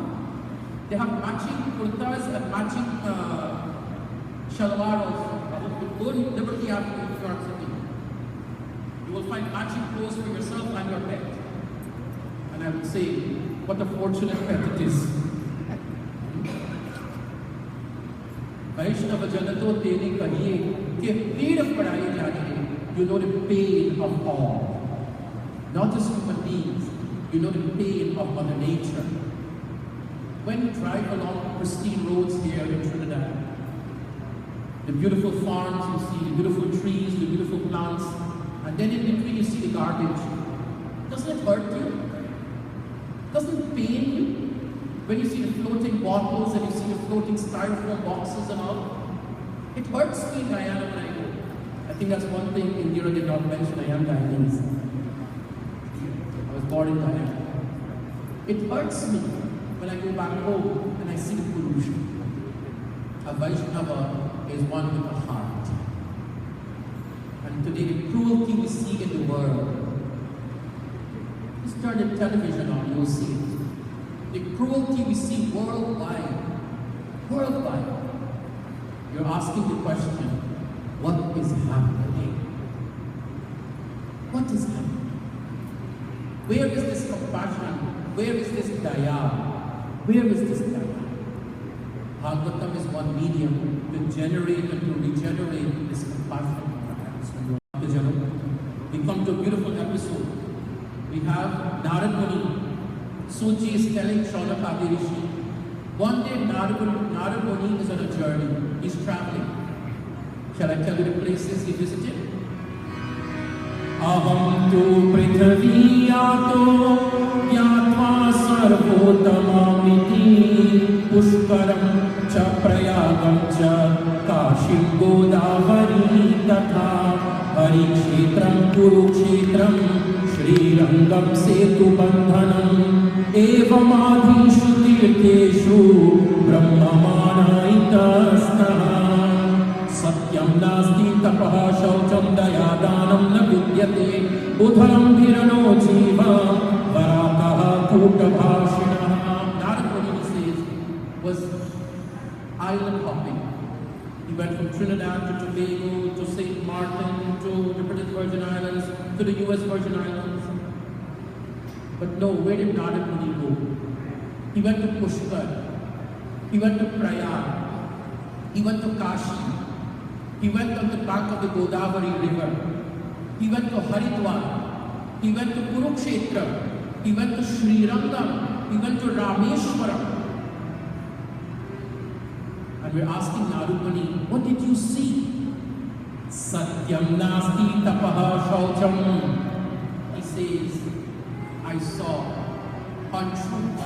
They have matching kurtas and matching shalwar also. Go in Liberty Avenue in New York City. You will find matching clothes for yourself and your pet. And I would say, what a fortunate pet it is. Vaishnava Janato Tene Kariye, ke peer parai jane. You know the pain of all. Not just human beings, you know the pain of Mother Nature. When you drive along pristine roads here in Trinidad, the beautiful farms, you see the beautiful trees, the beautiful plants, and then in between you see the garbage. Doesn't it hurt you? Doesn't it pain you? When you see the floating bottles and you see the floating styrofoam boxes and all, it hurts me in Guyana when I go. I think that's one thing Indira did not mention. I am Guyanese. I was born in Guyana. It hurts me when I go back home and I see the pollution. A Vaishnava is one with a heart. And today the cruelty we see in the world, just turn the television on, you will see it. The cruelty we see worldwide. You're asking the question, what is happening? What is happening? Where is this compassion? Where is this daya? Where is this daya? Bhagavatam is one medium to generate and to regenerate this compassion. We come to a beautiful episode. We have Narada Muni. Suji is telling Shaunaka Rishi, one day Narada Muni is on a journey. He's traveling. Shall I tell you the places he visited? Aham tu prithviyato yatva sarvotamamiti pushkaram cha prayagam cha kashim godavari tatha harikshetram kurukshetram shrirangam setu bandhanam evamadhishu tirtheshu brahmamanaitastaha Satyam nasti tapaha shaucham dayadanam na vidyate udharam dhirano jiva varakaha kutabhashinaha. Narada Muni says was island hopping. He went from Trinidad to Tobago to St. Martin to the British Virgin Islands to the US Virgin Islands. But no, where did Narada Muni go? He went to Pushkar. He went to Prayag. He went to Kashi. He went on the bank of the Godavari river. He went to Haridwar. He went to Kurukshetra. He went to Sri Rangam. He went to Rameshwaram. And we're asking Narada Muni, what did you see? Satyam nasti tapaha shaucham. He says, I saw untruth.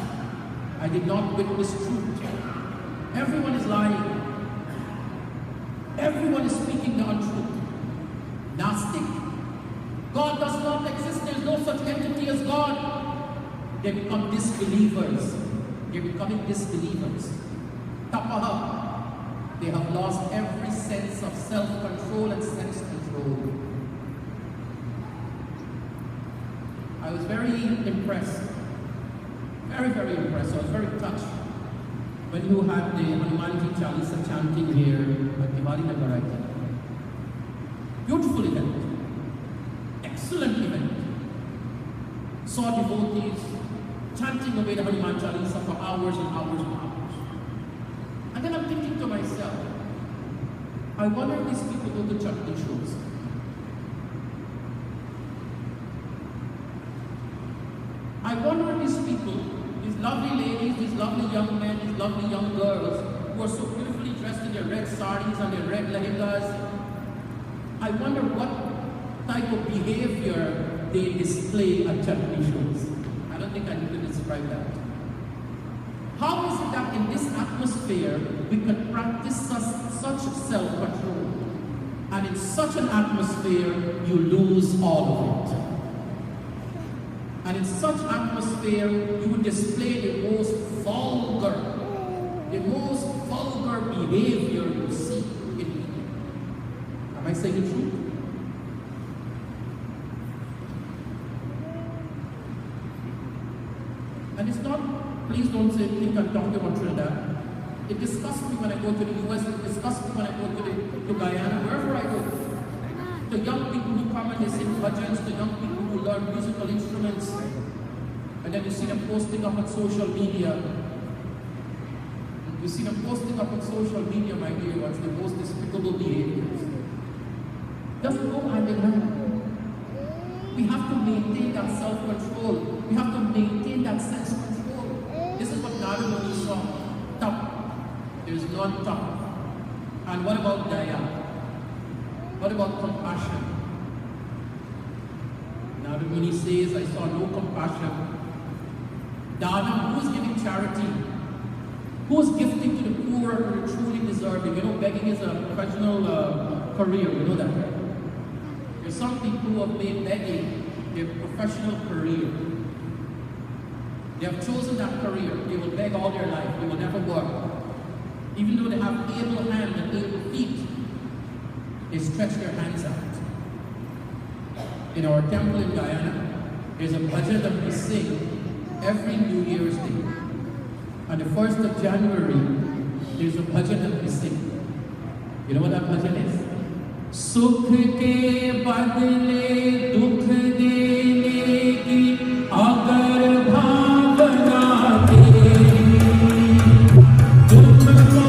I did not witness truth. Everyone is lying. Everyone is speaking the untruth. Gnostic. God does not exist. There is no such entity as God. They become disbelievers. They're becoming disbelievers. Tapaha. They have lost every sense of self-control and sense-control. I was very impressed. Very, very impressed. I was very touched when you had the Hanumanji Chalisa chanting here at Diwali Nagarajana. Beautiful event. Excellent event. Saw devotees chanting away the Hanuman Chalisa for hours and hours and hours. And then I'm thinking to myself, I wonder if these people go to chutney shows. I wonder if these people, these lovely ladies, these lovely young men, these lovely young girls who are so beautifully dressed in their red saris and their red lehengas, I wonder what type of behavior they display at chutney shows. I don't think I need to describe that. How is it that in this atmosphere we can practice such self-control, and in such an atmosphere you lose all of it? And in such atmosphere, you would display the most vulgar behavior you see in people. Am I saying the truth? And it's not, please don't think I'm talking about Trinidad. It disgusts me when I go to the US, it disgusts me when I go to Guyana, wherever I go. The young people who come and they sing bhajans, the young people who learn musical instruments, and then you see them posting up on social media. You see them posting up on social media, my dear ones, the most despicable behaviors. Doesn't go hand in hand. We have to maintain that self-control. We have to maintain that sense-control. This is what Narada Muni saw. Tap. There is none tap. And what about Daya? What about compassion? Narada Muni says, I saw no compassion. Dana, who is giving charity? Who is gifting to the poor and the truly deserving? You know, begging is a professional career, you know that, right? There's some people who have made begging their professional career. They have chosen that career. They will beg all their life. They will never work. Even though they have able hands and able feet, they stretch their hands out. In our temple in Guyana, there's a bhajan that we sing every New Year's Day. On the 1st of January, there's a bhajan that we sing. You know what that bhajan is? Sukh ke badle dukh dene ki agar bhavna de dukh ko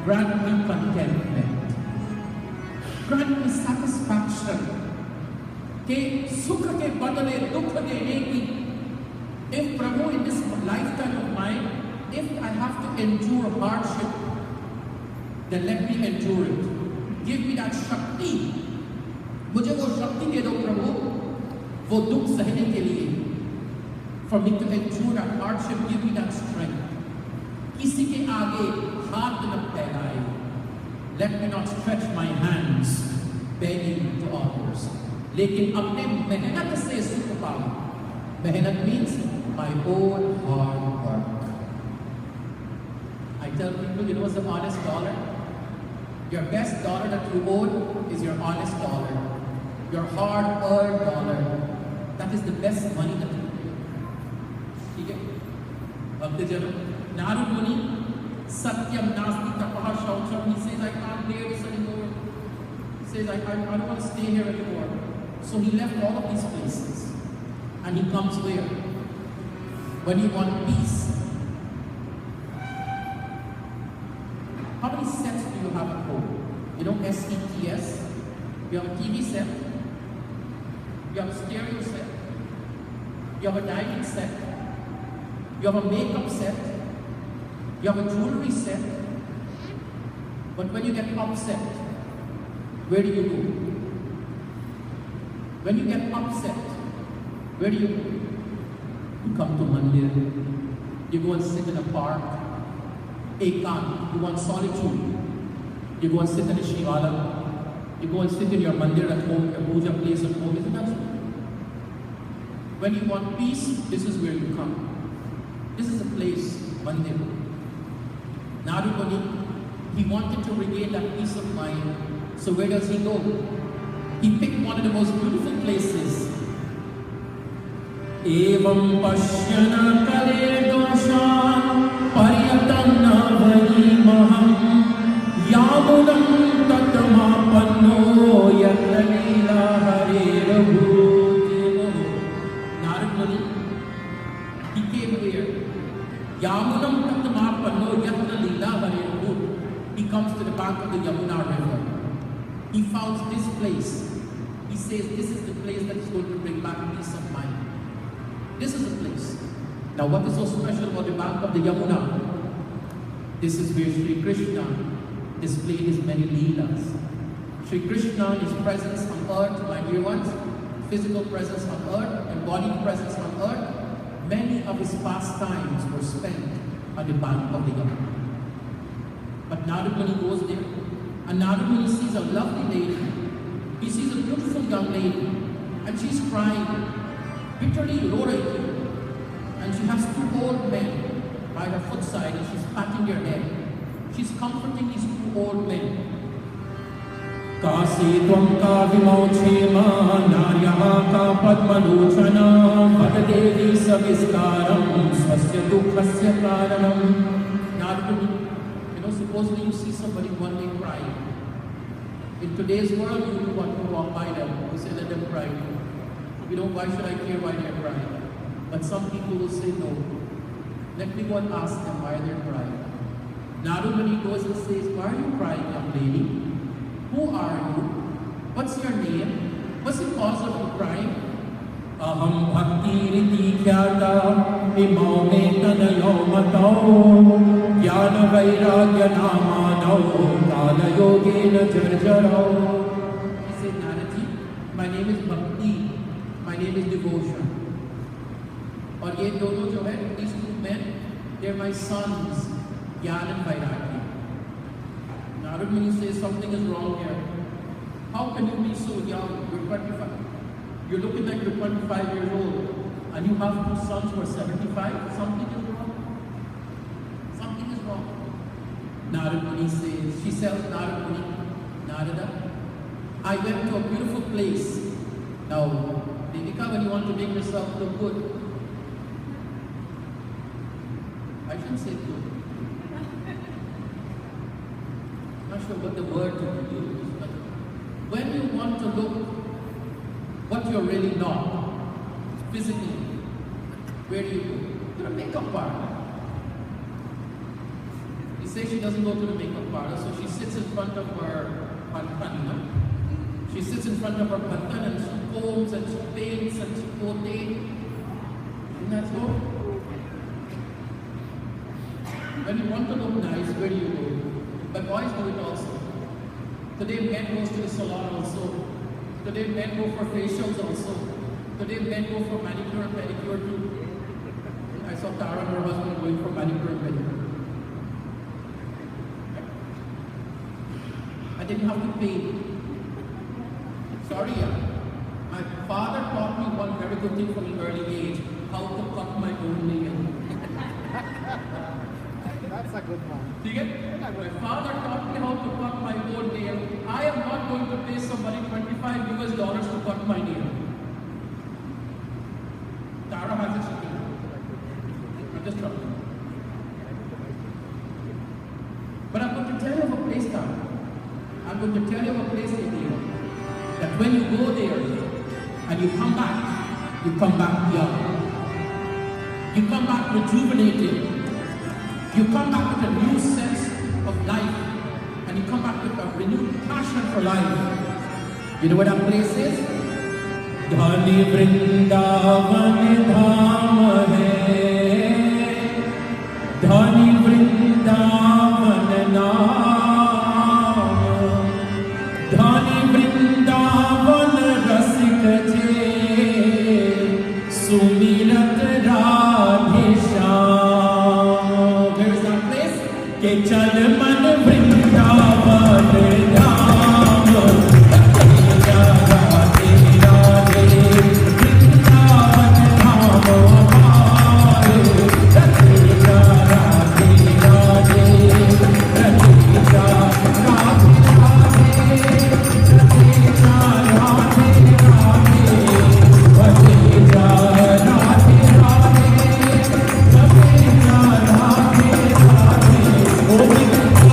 Grant me contentment. Grant me satisfaction. कि सुख के बदले दुख देने की. If Prabhu in this lifetime of mine, if I have to endure hardship, then let me endure it. Give me that shakti. मुझे वो शक्ति दे दो प्रभु, वो दुख सहने के लिए. For me to endure that hardship, give me that strength. किसी के आगे हाथ न फैलाए. Let me not stretch my hands begging to others. लेकिन अपने मेहनत से सुख पाऊं. मेहनत means my own hard work. I tell people, you know what's the honest dollar? Your best dollar that you own is your honest dollar. Your hard-earned dollar. That is the best money that you own. ठीक है? Bhaktijano, Narada Muni, Satyam Nasti Tapaha Shaucham. He says, I can't bear this anymore. He says, I don't want to stay here anymore. So he left all of these places. And he comes where? When you want peace. How many sets do you have at home? You know, SETS? You have a TV set. You have a stereo set. You have a dining set. You have a makeup set. You have a jewelry set. But when you get upset, where do you go? When you get upset, where do you go? You come to Mandir. You go and sit in a park. Ekant, you want solitude. You go and sit in a Shivala. You go and sit in your Mandir at home, your puja place at home. Isn't that so? When you want peace, this is where you come. This is a place, Mandir. Narada Muni, he wanted to regain that peace of mind. So where does he go? He picked one of the most beautiful places. Evam pashyana kale doshan paryatanna vahimaham yamunam tatamapanno yatalila harirabhutino. Narada Muni, he came where? Yamunam tatamapanno yatalila harirabhut. He comes to the bank of the Yamuna river. He found this place. He says, this is the place that is going to bring back peace of mind. This is the place. Now what is so special about the bank of the Yamuna? This is where Sri Krishna displayed his many leelas. Sri Krishna, his presence on earth, my dear ones, physical presence on earth, embodied presence on earth, many of his pastimes were spent on the bank of the Yamuna. But Narada Muni goes there, and Narada Muni sees a lovely lady. He sees a beautiful young lady, and she's crying, bitterly roaring. And she has two old men by her footside, and she's patting their head. She's comforting these two old men. Kasi tvam ka vimauchema naryaha ka padmalochana vadadevi saviskaram swasya dukhasya karanam. Narada Muni, supposedly you see somebody one day crying. In today's world, you do want to walk by them. You say, let them cry. You know, why should I care why they're crying? But some people will say, no. Let me go and ask them why they're crying. Narada Muni goes and says, why are you crying, young lady? Who are you? What's your name? What's the cause of you crying? Aham bhakti riti khyata imau me tanayo matau Gyana vairagya namanau kala yogena jarjarau. He said, Naradaji, my name is Bhakti, my name is devotion. और ये दोनों जो है, these two men, they're my sons, Gyan and Vairagya. Narada Muni says something is wrong here. How can you be so young? You're 25. You're looking like you're 25 years old, and you have two sons who are 75. Something is wrong. Something is wrong. Narada Muni says, she tells Narada Muni, Narada, I went to a beautiful place. Now, Devika, when you want to make yourself look good, I shouldn't say good. Not sure what the word to use, but when you want to look what you're really not, physically, where do you go? To the makeup parlor. You say she doesn't go to the makeup parlor, so she sits in front of her pantan. She sits in front of her pantan and she combs and she paints and she coordinates. And that's all. When you want to look nice, where do you go? But boys do it also. Today men goes to the salon also. Today men go for facials also. Today men go for manicure and pedicure too. I saw Tara and her husband going for manicure and pedicure. I didn't have to pay. Sorry, my father taught me one very good thing from an early age, how to cut my own nail. That's a good one. See it? My father taught me how to cut my own nail. I am not going to pay somebody $25 to cut my nail. Tara has it. I'm just talking. But I'm going to tell you of a place, Tara. I'm going to tell you of a place in here that when you go there and you come back young. You come back rejuvenated. You come back with a new sense of life. And you come back with a renewed passion for life. You know what that place is? Dhani Vrindavan Dham hai, Dhani Vrindavan naam, Dhani Vrindavan rasik je, Sumirat Radhe Shyam. Where is that place? Ke chal man Vrindavan dham, Radhe Radhe, Vrindavan dham hamare, Radhe Radhe Radhe, Radhe Radhe Radhe, Radhe Radhe Radhe, Radhe Radhe Radhe, Radhe Radhe Radhe.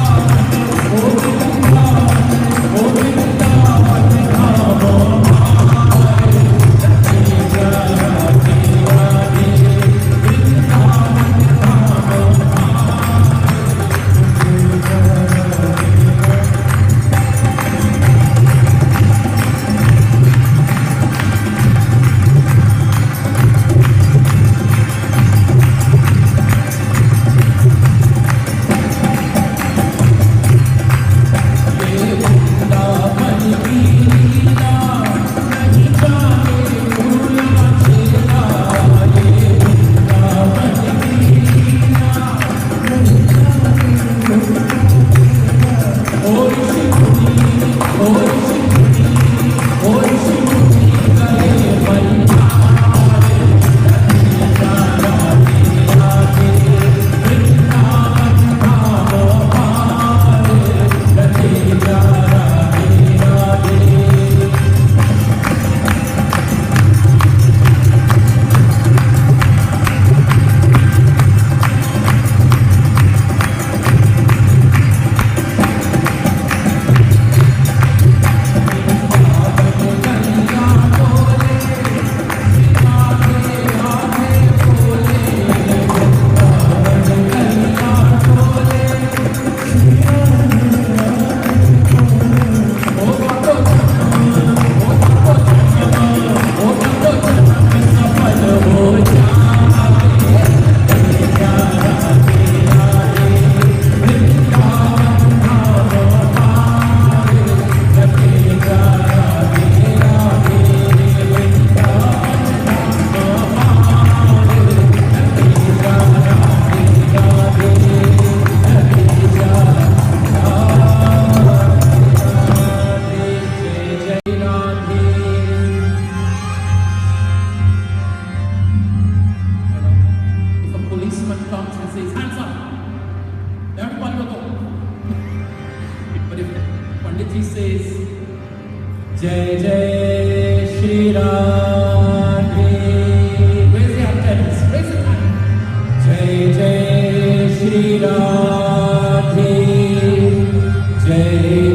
Jai Jai Sri Radhe. Raise your hands. Raise your hand. Jai Jai Sri Radhe. Jai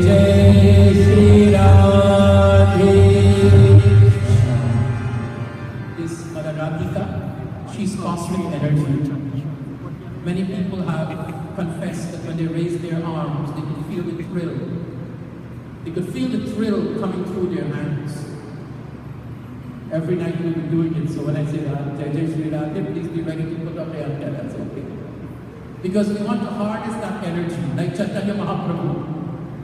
Jai Sri Radhe. This Mother Radhika, she's cosmic energy. Many people have confessed that when they raise their arms, they could feel the thrill. They could feel the thrill coming through their hands. Every night we'll be doing it, so when I say that, Jai Jai Sri Radhe, please be ready to put up your hand, that's okay. Because we want to harness that energy, like Chaitanya Mahaprabhu.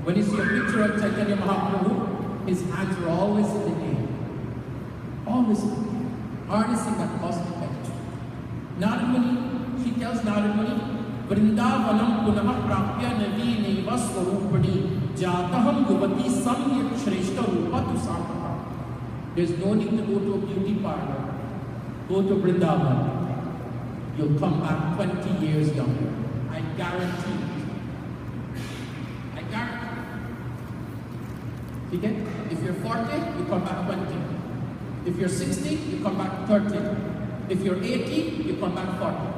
When you see a picture of Chaitanya Mahaprabhu, his hands are always in the air. Always in the air. Harnessing that cosmic energy. Narada Muni, she tells Narada Muni, Vrindavanam punaha prapya navine vasvarupani jataham yuvati samyak shreshta rupatu sampaka. There's no need to go to a beauty parlor. Go to Vrindavan. You'll come back 20 years younger. I guarantee it. I guarantee it. Okay? If you're 40, you come back 20. If you're 60, you come back 30. If you're 80, you come back 40.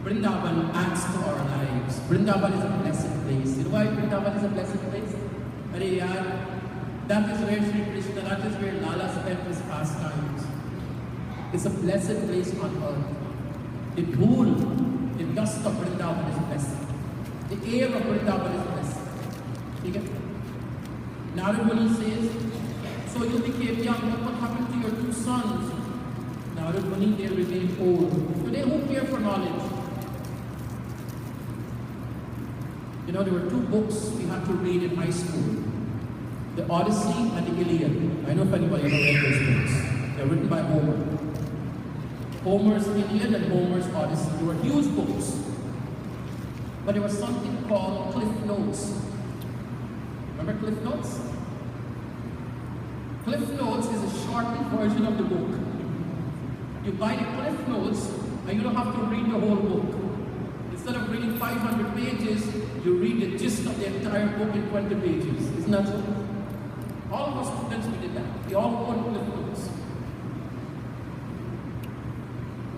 Vrindavan adds to our lives. Vrindavan is a blessed place. You know why Vrindavan is a blessed place? That is where Sri Krishna, that is where Lala spent his pastimes. It's a blessed place on earth. The dhool, the dust of Vrindavan is blessed. The air of Vrindavan is blessed. Okay? Narada Muni says, so you became young, but what happened to your two sons? Narada Muni, they remain old. Today, who care for knowledge? You know, there were two books we had to read in high school. The Odyssey and the Iliad. I know if anybody ever read those books. They're written by Homer. Homer's Iliad and Homer's Odyssey. They were huge books. But there was something called Cliff Notes. Remember Cliff Notes? Cliff Notes is a shortened version of the book. You buy the Cliff Notes and you don't have to read the whole book. Instead of reading 500 pages, you read the gist of the entire book in 20 pages. Isn't that so? All of us students, we did that. We all own Cliff Notes.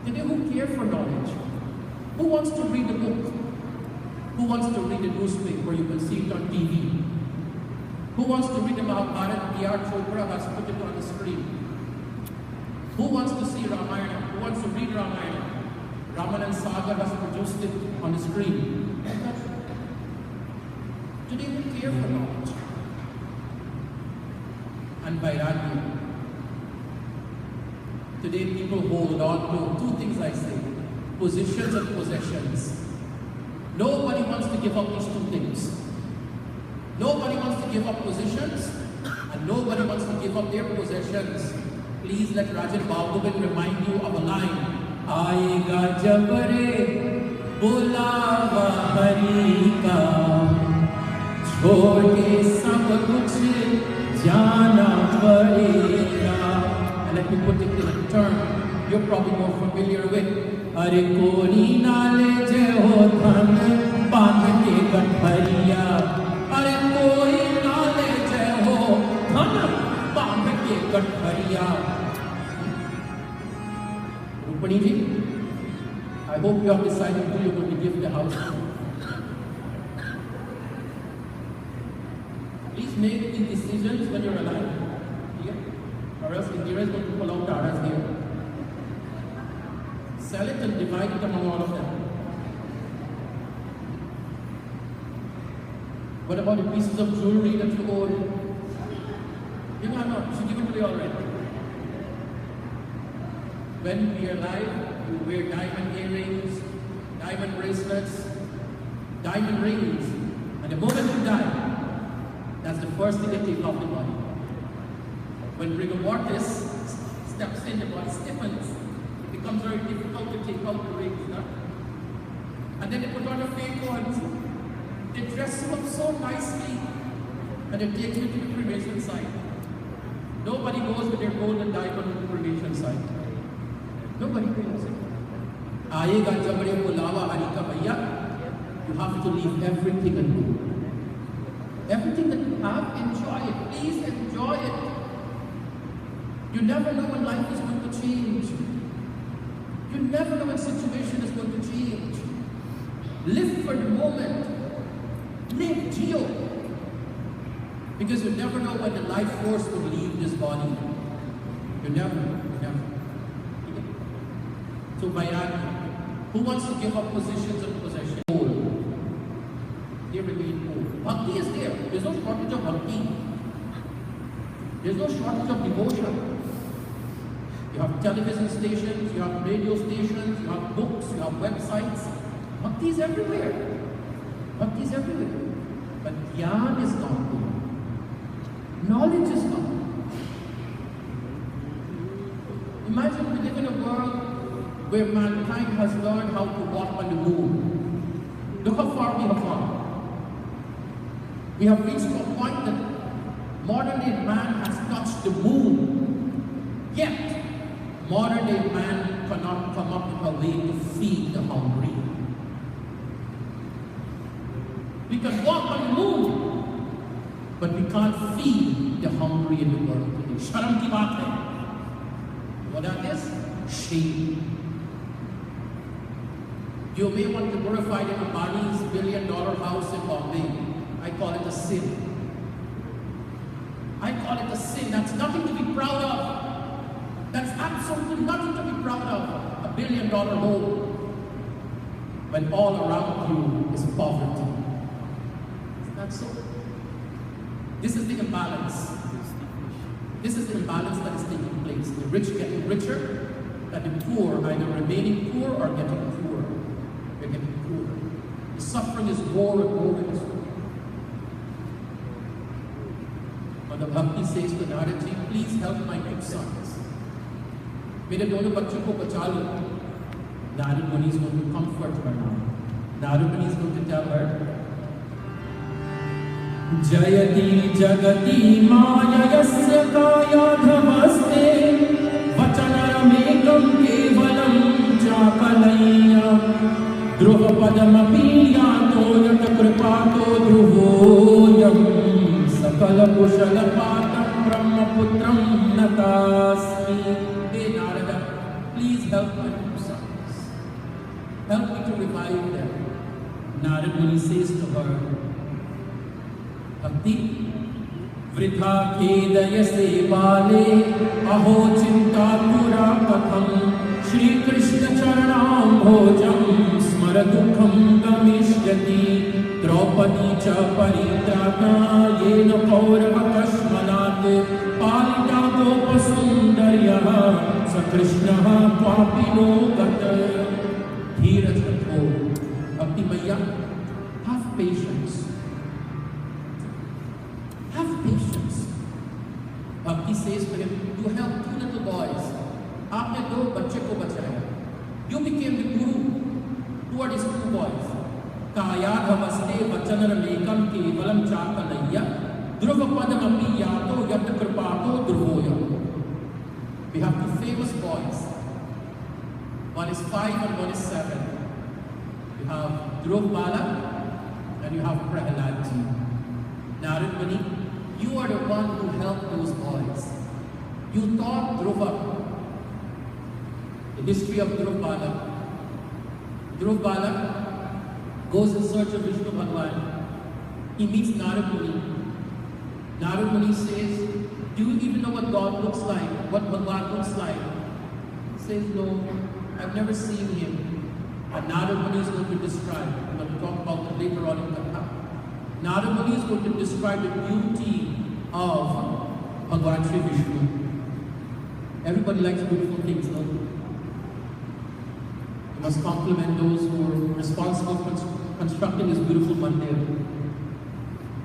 Today, who care for knowledge? Who wants to read the book? Who wants to read the newspaper? You can see it on TV. Who wants to read the Mahapuran? B.R. Chopra has put it on the screen. Who wants to see Ramayana? Who wants to read Ramayana? Ramanan Sagar has produced it on the screen. Today we care for knowledge. And Vairagya. Today people hold on to two things I say. Positions and possessions. Nobody wants to give up these two things. Nobody wants to give up positions, and nobody wants to give up their possessions. Please let Rajin Balgobin remind you of a line. Aayega jab re bulawa hari ka, chhode sab kuch jana padega. And let me put it in a term you're probably more familiar with. Are koni na le je ho dhan bandh ke gathariya. Are koi na le je ho dhan bandh ke gathariya. Rupani ji, I hope you have decided who you're going to give the house to. Please make these decisions when you're alive. Yeah? Or else Indira is going to pull out Tara's hair. Sell it and divide it among all of them. What about the pieces of jewelry that you own? You know, you should give it to me already. When we are alive, you wear diamond earrings, diamond bracelets, diamond rings. And the moment you die, that's the first thing they take off the body. When rigor mortis steps in, the body stiffens. It becomes very difficult to take out the rings. No? And then they put on the fake ones. They dress you up so nicely. And they take you to the cremation site. Nobody goes with their gold and diamond to the cremation site. Nobody goes. Aayega jab re bulawa hari ka bhaiya. You have to leave everything and go. Everything that you have, enjoy it. Please You never know when life is going to change. You never know when situation is going to change. Live for the moment. Live, Geo. Because you never know when the life force will leave this body. You never know. You never know. So Bayani, who wants to give up positions of possession? Old. They remain old. Bhakti is there. There's no shortage of bhakti. There's no shortage of devotion. You have television stations, you have radio stations, you have books, you have websites. Bhakti is everywhere. Bhakti is everywhere. But Gyan is not there. Knowledge is not there. Imagine we live in a world where mankind has learned how to walk on the moon. Look how far we have gone. We have reached a point that modern day man has touched the moon. Yet, modern day man cannot come up with a way to feed the hungry. We can walk on the moon, but we can't feed the hungry in the world today. Sharam ki baat hai. What that is? Shame. You may want to glorify the Ambani's $1 billion house in Bombay. I call it a sin. I call it a sin. That's nothing to be proud of. That's absolutely nothing to be proud of. $1 billion home. When all around you is poverty. Isn't that so? This is the imbalance. This is the imbalance that is taking place. The rich getting richer, and the poor either remaining poor or getting poorer. They're getting poorer. The suffering is more and more in this world. But the Bhakti says to Narada, please help my two sons. मेरे दोनों बच्चों को बचा लो. Narada Muni is going to comfort her now. Narada Muni is going to tell her, जयति जगति मायस्य कायाधवस्ते वचनरमेकं केवलं चाकलय्य ध्रुवपदमपि यातो यत कृपातो ध्रुवोऽयं सकलकुशलपातं ब्रह्मपुत्रं नतास्मि. hey Narada, please help my two sons. Help me to revive them. Narada Muni says to her, Bhakti, वृथा खेदयसे बाले अहो चिन्तातुरा कथं श्रीकृष्ण चरणाम्भोजं स्मर दुःखं गमिष्यति द्रौपदी च परित्राता येन पौरवकश्मलात् पालिता गोपसुन्दर्यः स कृष्णः क्वापि नो गत. धीरज रखो. Bhakti Maiya, have patience. Have patience. Bhakti says to him, you helped two little boys. आपने दो बच्चे को बचाया. You became the guru. Who are these two boys? कायाधवस्ते वचनरमेकं केवलं चाकलय्य ध्रुवपदमपि यातो यत कृपातो ध्रुवोऽयम्. We have two famous boys. One is 5 and one is 7. You have Dhruv Balak and you have Prahlad ji. Narada Muni, you are the one who helped those boys. You taught Dhruva the history of Dhruv Balak. Dhruv Balak goes in search of Vishnu Bhagwan. He meets Narada Muni. Narada Muni says, do you even know what God looks like? What Bhagwan looks like? He says, no, I've never seen him. And Narada Muni is going to describe. We're going to talk about it later on in the Katha. Narada Muni is going to describe the beauty of Bhagwan Sri Vishnu. Everybody likes beautiful things, no? You must compliment those who are responsible for constructing this beautiful mandir.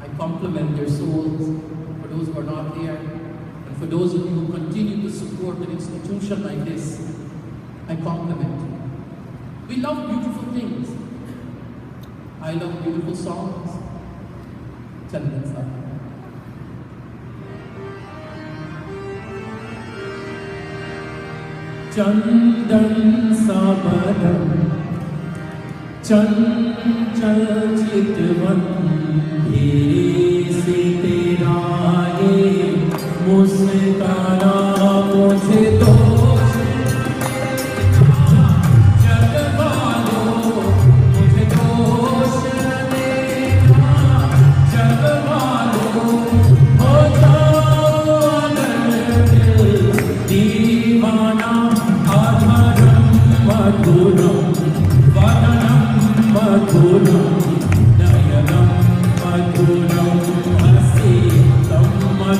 I compliment their souls for those who are not here, and for those of you who continue to support an institution like this. I compliment you. We love beautiful things. I love beautiful songs. Chandan Sahib. चंदन साबरम चंचल चितवन धीरे से तेरा ये मुस्काना वो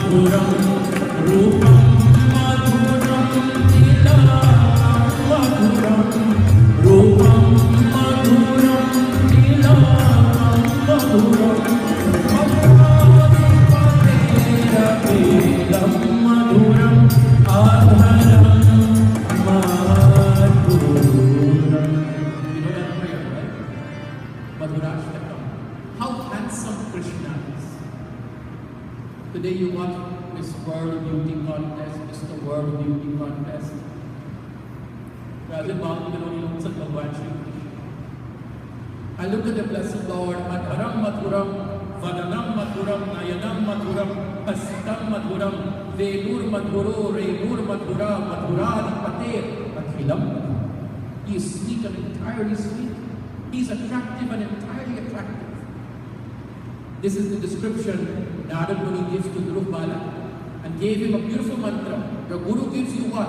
madhuram rupam madhuram tilam madhuram rupam madhuram tilam madhuram madhuram madhuram adharam madhuram. You know that prayer, right? Madhurashtakam. How handsome Krishna is. Today you watch Miss World Beauty Contest, Mr. World Beauty Contest. Rajin Balgobin only looks at Bhagavat Shri Krishna. I look at the Blessed Lord, Adharam Madhuram, Vadanam Madhuram, Nayanam Madhuram, Hasitam Madhuram, Velur Madhuro, Renur Madhura, Madhuradi Pater, Akhilam. He is sweet and entirely sweet. He is attractive and entirely attractive. This is the description Narada Muni gives to Dhruv Balak and gave him a beautiful mantra. Your Guru gives you what?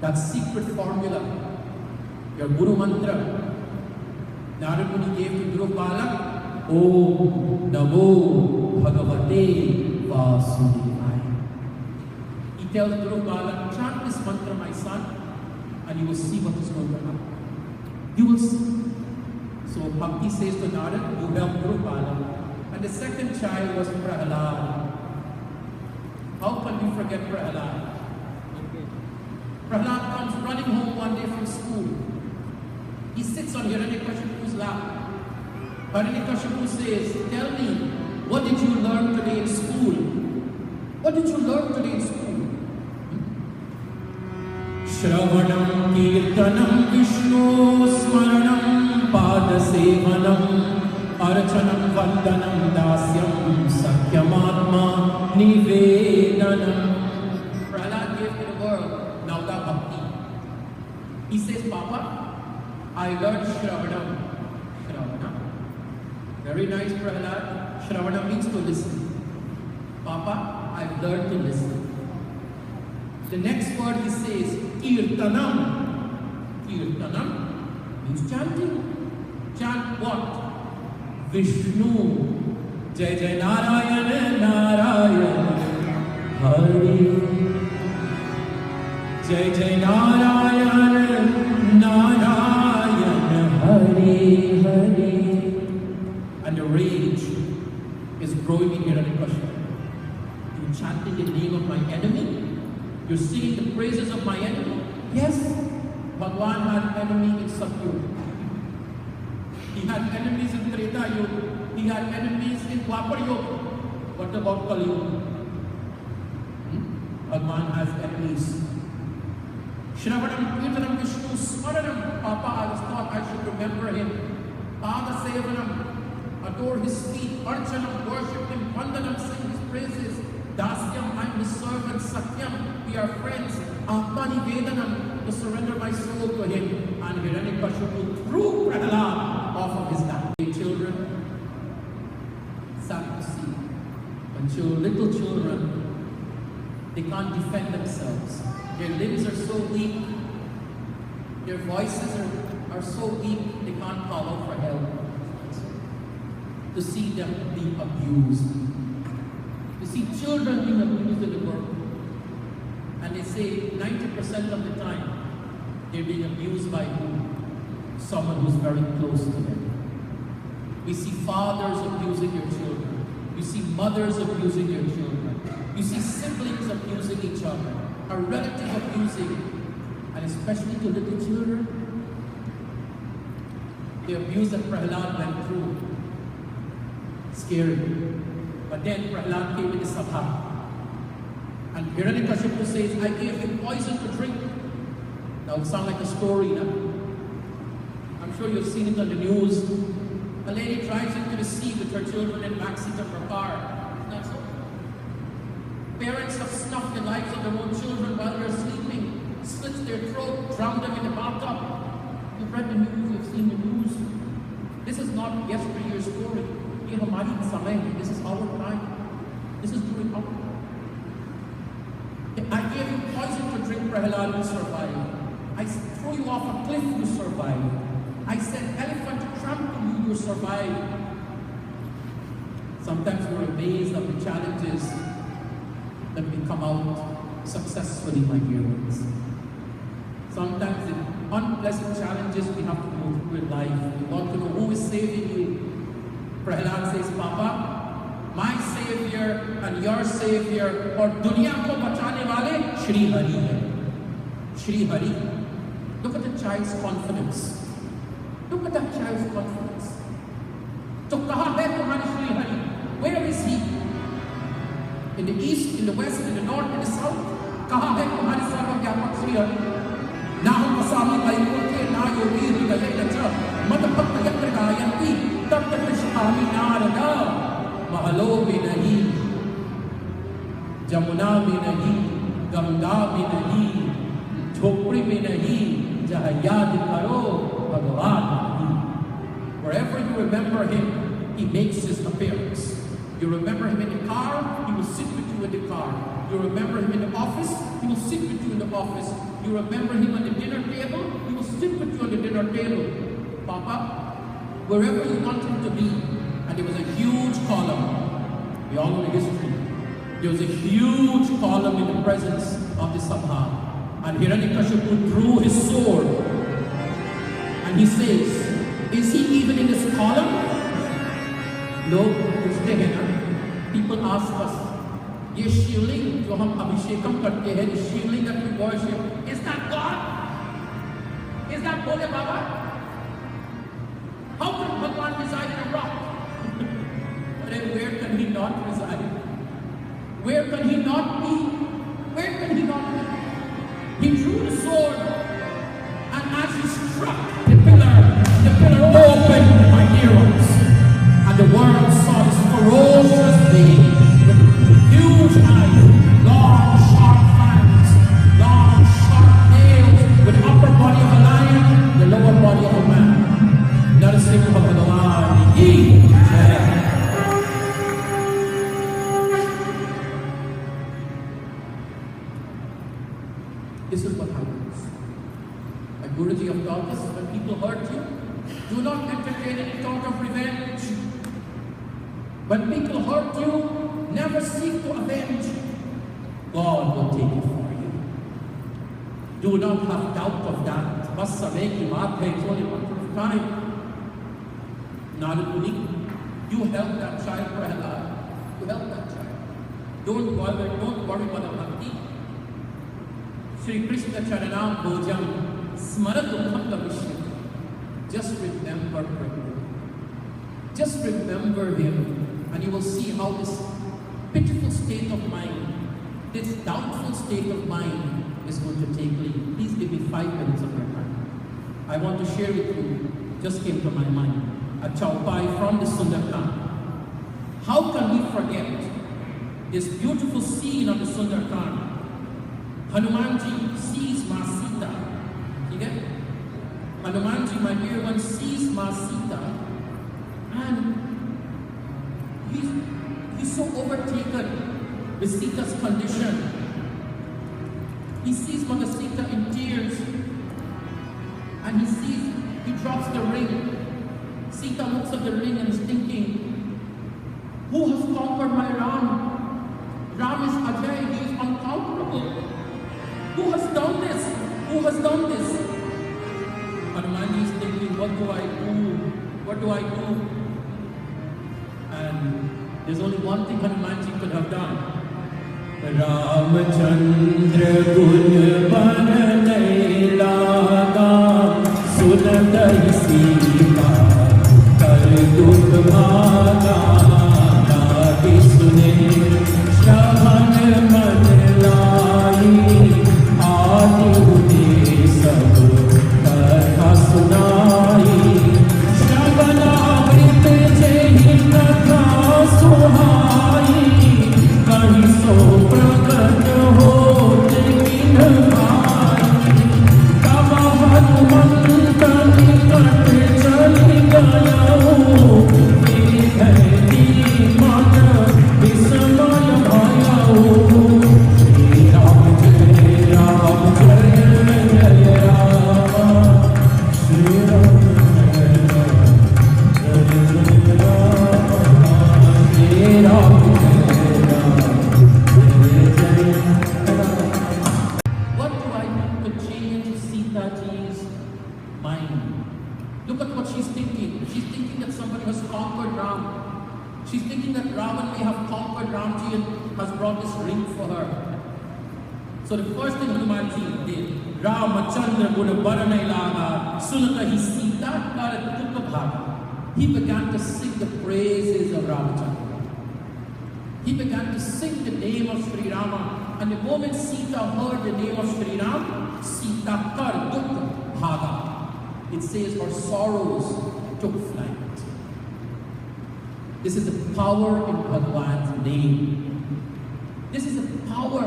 That secret formula. Your Guru mantra. Narada Muni gave to Dhruv Balak, Om Namo Bhagavate Vasudevaya. He tells Dhruv Balak, chant this mantra, my son, and you will see what is going to happen. You will see. So Bhakti says to Narada, Udam Dhruv Balak. And the second child was Prahalad. How can we forget Prahalad? Prahalad comes running home one day from school. He sits on Hiranyakashipu's lap. Hiranyakashipu says, tell me, what did you learn today in school? What did you learn today in school? Shravanam Kirtanam Vishnu Smaranam Padasevanam Archanam Vandanam Dasyam Sakyamatma Nivedanam. Prahalad gave to the world Nauda Bhakti. He says, Papa, I learned Shravanam. Shravanam. Very nice, Prahalad. Shravanam means to listen. Papa, I've learned to listen. The next word he says, Kirtanam. Kirtanam means chanting. Chant what? Vishnu. Jai Jai Narayana Narayana Hari. Jai Jai Narayana Narayana Hari Hari. And the rage is growing in Hiranyakashipu. You're chanting the name of my enemy? You're singing the praises of my enemy? Yes, Bhagwan had enemy in Satyug. He had enemies in Treta Yuga. He had enemies in Dwapar Yuga. What about Kali Yuga? Bhagwan has enemies. Shravanam, Kirtanam, Vishnu, Smaranam. Papa, I was taught I should remember him. Pada Sevanam, adore his feet. Archanam, worship him. Vandanam, sing his praises. Dasyam, I'm his servant. Satyam, we are friends. Atmani Vedanam, to surrender my soul to him. And Hiranyakashipu threw Prahalad off of his lap. Children, sad to see. When little children, they can't defend themselves. Their limbs are so weak. Their voices are so weak, they can't call out for help. To see them being abused. To see children being abused in the world. And they say 90% of the time, they're being abused by who? Someone who's very close to them. We see fathers abusing their children. You see mothers abusing their children. You see siblings abusing each other. A relative abusing, and especially to little children. The abuse that Prahalad went through. Scary. But then Prahalad came in the Sabha. And Hiranyakashipu says, I gave him poison to drink. That would sound like a story now. I'm sure you've seen it on the news. A lady drives into the sea with her children in the backseat of her car. Isn't that so? Parents have snuffed the lives of their own children while they're sleeping, slits their throat, drowned them in the bathtub. You've read the news, you've seen the news. This is not yesterday's story. This is our time. This is during our time. I gave you poison to drink, Prahalad, you survive. I threw you off a cliff, you survive. I said elephant trample you, you survive. Sometimes we're amazed at the challenges out successfully, my dear ones. Sometimes the unpleasant challenges we have to go through in life, we want to know who is saving you. Prahlad says, Papa, my savior and your savior और दुनिया को बचाने वाले Shri Hari है. Shri Hari. Look at the child's confidence. Look at that child's confidence. So कहाँ है तुम्हारे Shri Hari? Where is he? In the east, in the west, in the north, in the south? कहाँ है तुम्हारे सर्वव्यापक Shri Hari? ना हम असामी वैकुंठे ना योगी हृदये न च मदभक्त यत्र गायन्ति तत्र तिष्ठामि नारदा महलो में नहीं जमुना में नहीं गंगा में नहीं झोपड़ी में नहीं जहाँ याद करो भगवान नहीं. Wherever you remember him, he makes his appearance. You remember him in the car, he will sit with you in the car. You remember him in the office, he will sit with you in the office. You remember him on the dinner table, he will sit with you on the dinner table. Papa, wherever you want him to be. And there was a huge column. We all know the history. There was a huge column in the presence of the Sabha. And Hiranyakashipu drew his sword. And he says, is he even in this column? No, people ask us, ये शिवलिंग जो हम अभिषेकम करते हैं, the Shivling that we worship, is that God? Is that Bole Baba? How can Bhagwan reside in a rock? But then where can he not reside? Where can he not be? Where can he not be? He drew the sword, and as he struck the pillar opened, my dear ones, and the world saw this ferocious being with huge eyes, long sharp fangs, long sharp nails, with upper body of a lion, the lower body of a man. Narasimha Bhagavan Ki Jai. This is what happens. Like Guruji have taught us, when people hurt you, do not entertain any thought of revenge. When people hurt you, never seek to avenge. God will take it for you. Do not have doubt of that. Bas samay ki baat hai, it's only a matter of time. Narada, you help that child, Prahlad. You help that child. Don't worry about the bhakti. Sri Krishna Charanam Bhojam Smaratukham Lavishya. Just remember Prabhu. Just remember him, and you will see how this pitiful state of mind, this doubtful state of mind is going to take lead. Please give me 5 minutes of your time. I want to share with you, just came to my mind, a chaupai from the Sundarkand. How can we forget this beautiful scene of the Sundarkand? Hanumanji sees Ma Sita. You get it? Hanumanji, my dear one, sees Ma Sita, and he's so overtaken with Sita's condition. He sees Mother Sita in tears, and he drops the ring. Sita looks at the ring and is thinking, who has conquered my Ram? Ram is Ajay, he is unconquerable. Who has done this? Who has done this? Hanumanji is thinking, what do I do? What do I do? And there's only one thing Hanumanji could have done. Ramchandra gun banai laga sunat Sita kar dukh maga nahi sune shravan man lai aadi hune sab katha sunai shravana amrit jehi katha suhai kahi so pragat hote kin bhai taba hanuman nikat brought this ring for her. So the first thing Hanumanji did, Ramachandra Guna Baranailaga, Sunakahi Sita Kara Dukha Bhaga. He began to sing the praises of Ramachandra. He began to sing the name of Sri Rama. And the moment Sita heard the name of Sri Ram, Sita Kar Dukha Bhaga. It says her sorrows took flight. This is the power in Bhagavat's name. This is the power.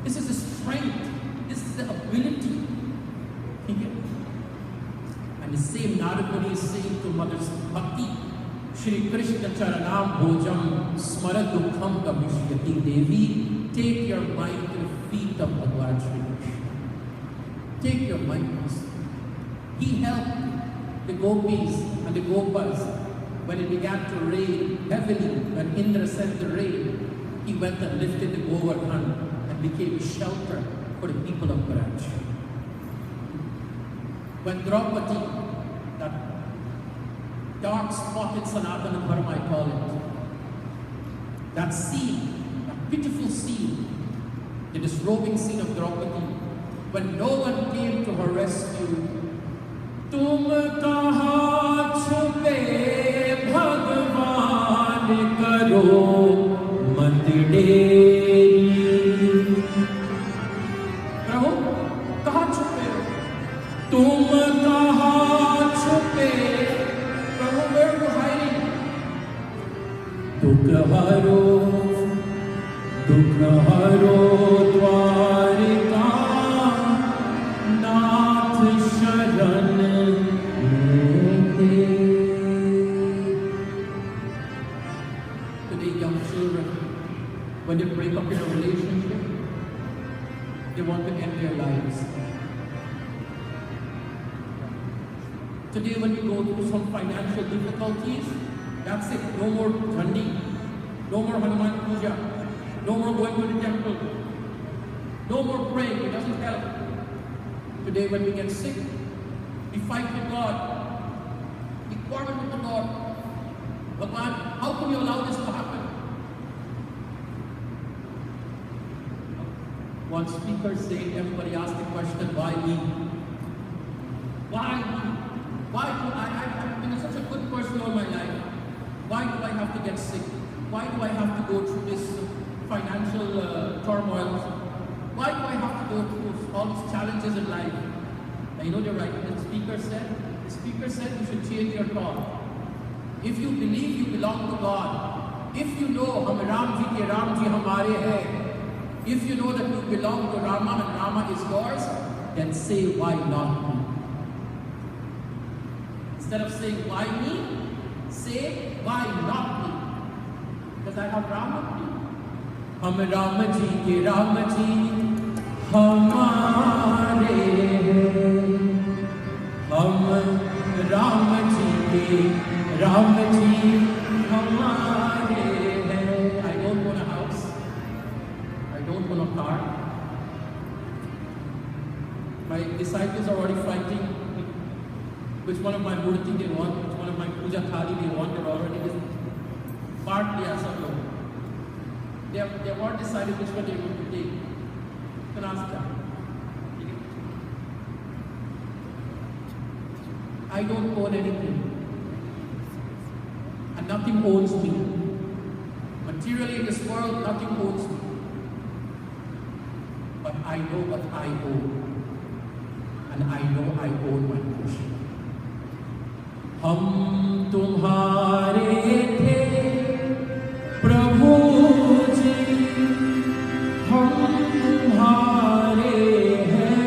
This is the strength. This is the ability. And the same Narada is saying to Mother Bhakti, Shri Krishna Charanam Bhojam Smara Dukkham Gamishyati Devi. Take your mind to the feet of Bhagavan Shri Krishna. Take your mind. He helped the gopis and the gopas when it began to rain heavily. When Indra sent the rain, he went and lifted the Govardhan and became a shelter for the people of Braj. When Draupadi, that dark spot in Sanatana Dharma, I call it, that scene, that pitiful scene, the disrobing scene of Draupadi, when no one came to her rescue, Tum kaha chupe Bhagwan karo mandir Tum kaha chupe, Prabhu, where are you hiding? Dukha haro dwarika, Nath sharan lete. Today, young children, when they break up in a relationship, they want to end their lives. Today, when you go through some financial difficulties, that's it. No more Dhandi, no more Hanuman Puja, no more going to the temple, no more praying. It doesn't help. Today, when we get sick, we fight with God, we quarrel with the Lord. Bhagwan, how can you allow this to happen? One speaker said, everybody asked the question, why me? Why me? Why do I've been such a good person all my life? Why do I have to get sick? Why do I have to go through this financial turmoil? Why do I have to go through all these challenges in life? And you know they're right. The speaker said you should change your thought. If you believe you belong to God, if you know Hum Ram Ji ke Ram Ji Hamare hai, if you know that you belong to Rama and Rama is yours, then say, why not me? Instead of saying, why me? Say, why not me? Because I have Rama with me. Hum Ram Ji ke Ram Ji Hamare Hum Ram Ji ke Ram Ji Hamare. I don't want a house. I don't want a car. My disciples are already fighting which one of my murti they want, which one of my puja thali they want. They're already partly as a low. They have not decided which one they're going to take. You can ask them. I don't own anything. And nothing owns me. Materially in this world, nothing owns me. But I know what I own. And I know I own my Krishna. हम तुम्हारे थे प्रभु जी, हम तुम्हारे हैं.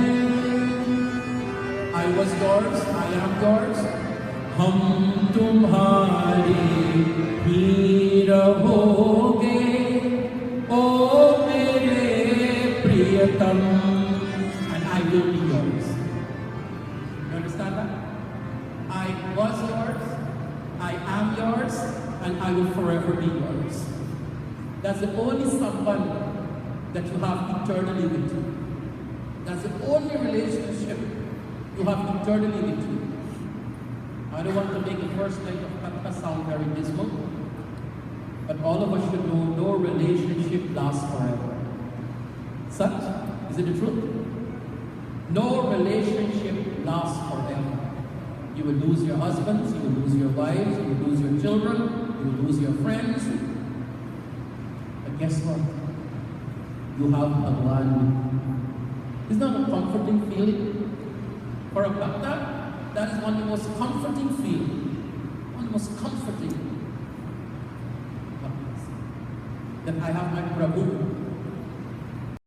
I was yours, I am yours. हम तुम्हारे ही रहोगे, ओ मेरे प्रियतम, and I will be yours. You understand that? I was yours, I am yours, and I will forever be yours. That's the only someone that you have eternally with you. That's the only relationship you have eternally with you. I don't want to make the first night of Katha sound very dismal, But all of us should know no relationship lasts forever. Such, is it the truth? No relationship lasts forever. You will lose your husbands, you will lose your wives, you will lose your children, you will lose your friends. But guess what? You have Bhagavan. Isn't that a comforting feeling? For a bhakta, that is one of the most comforting feelings. One of the most comforting. That I have my Prabhu.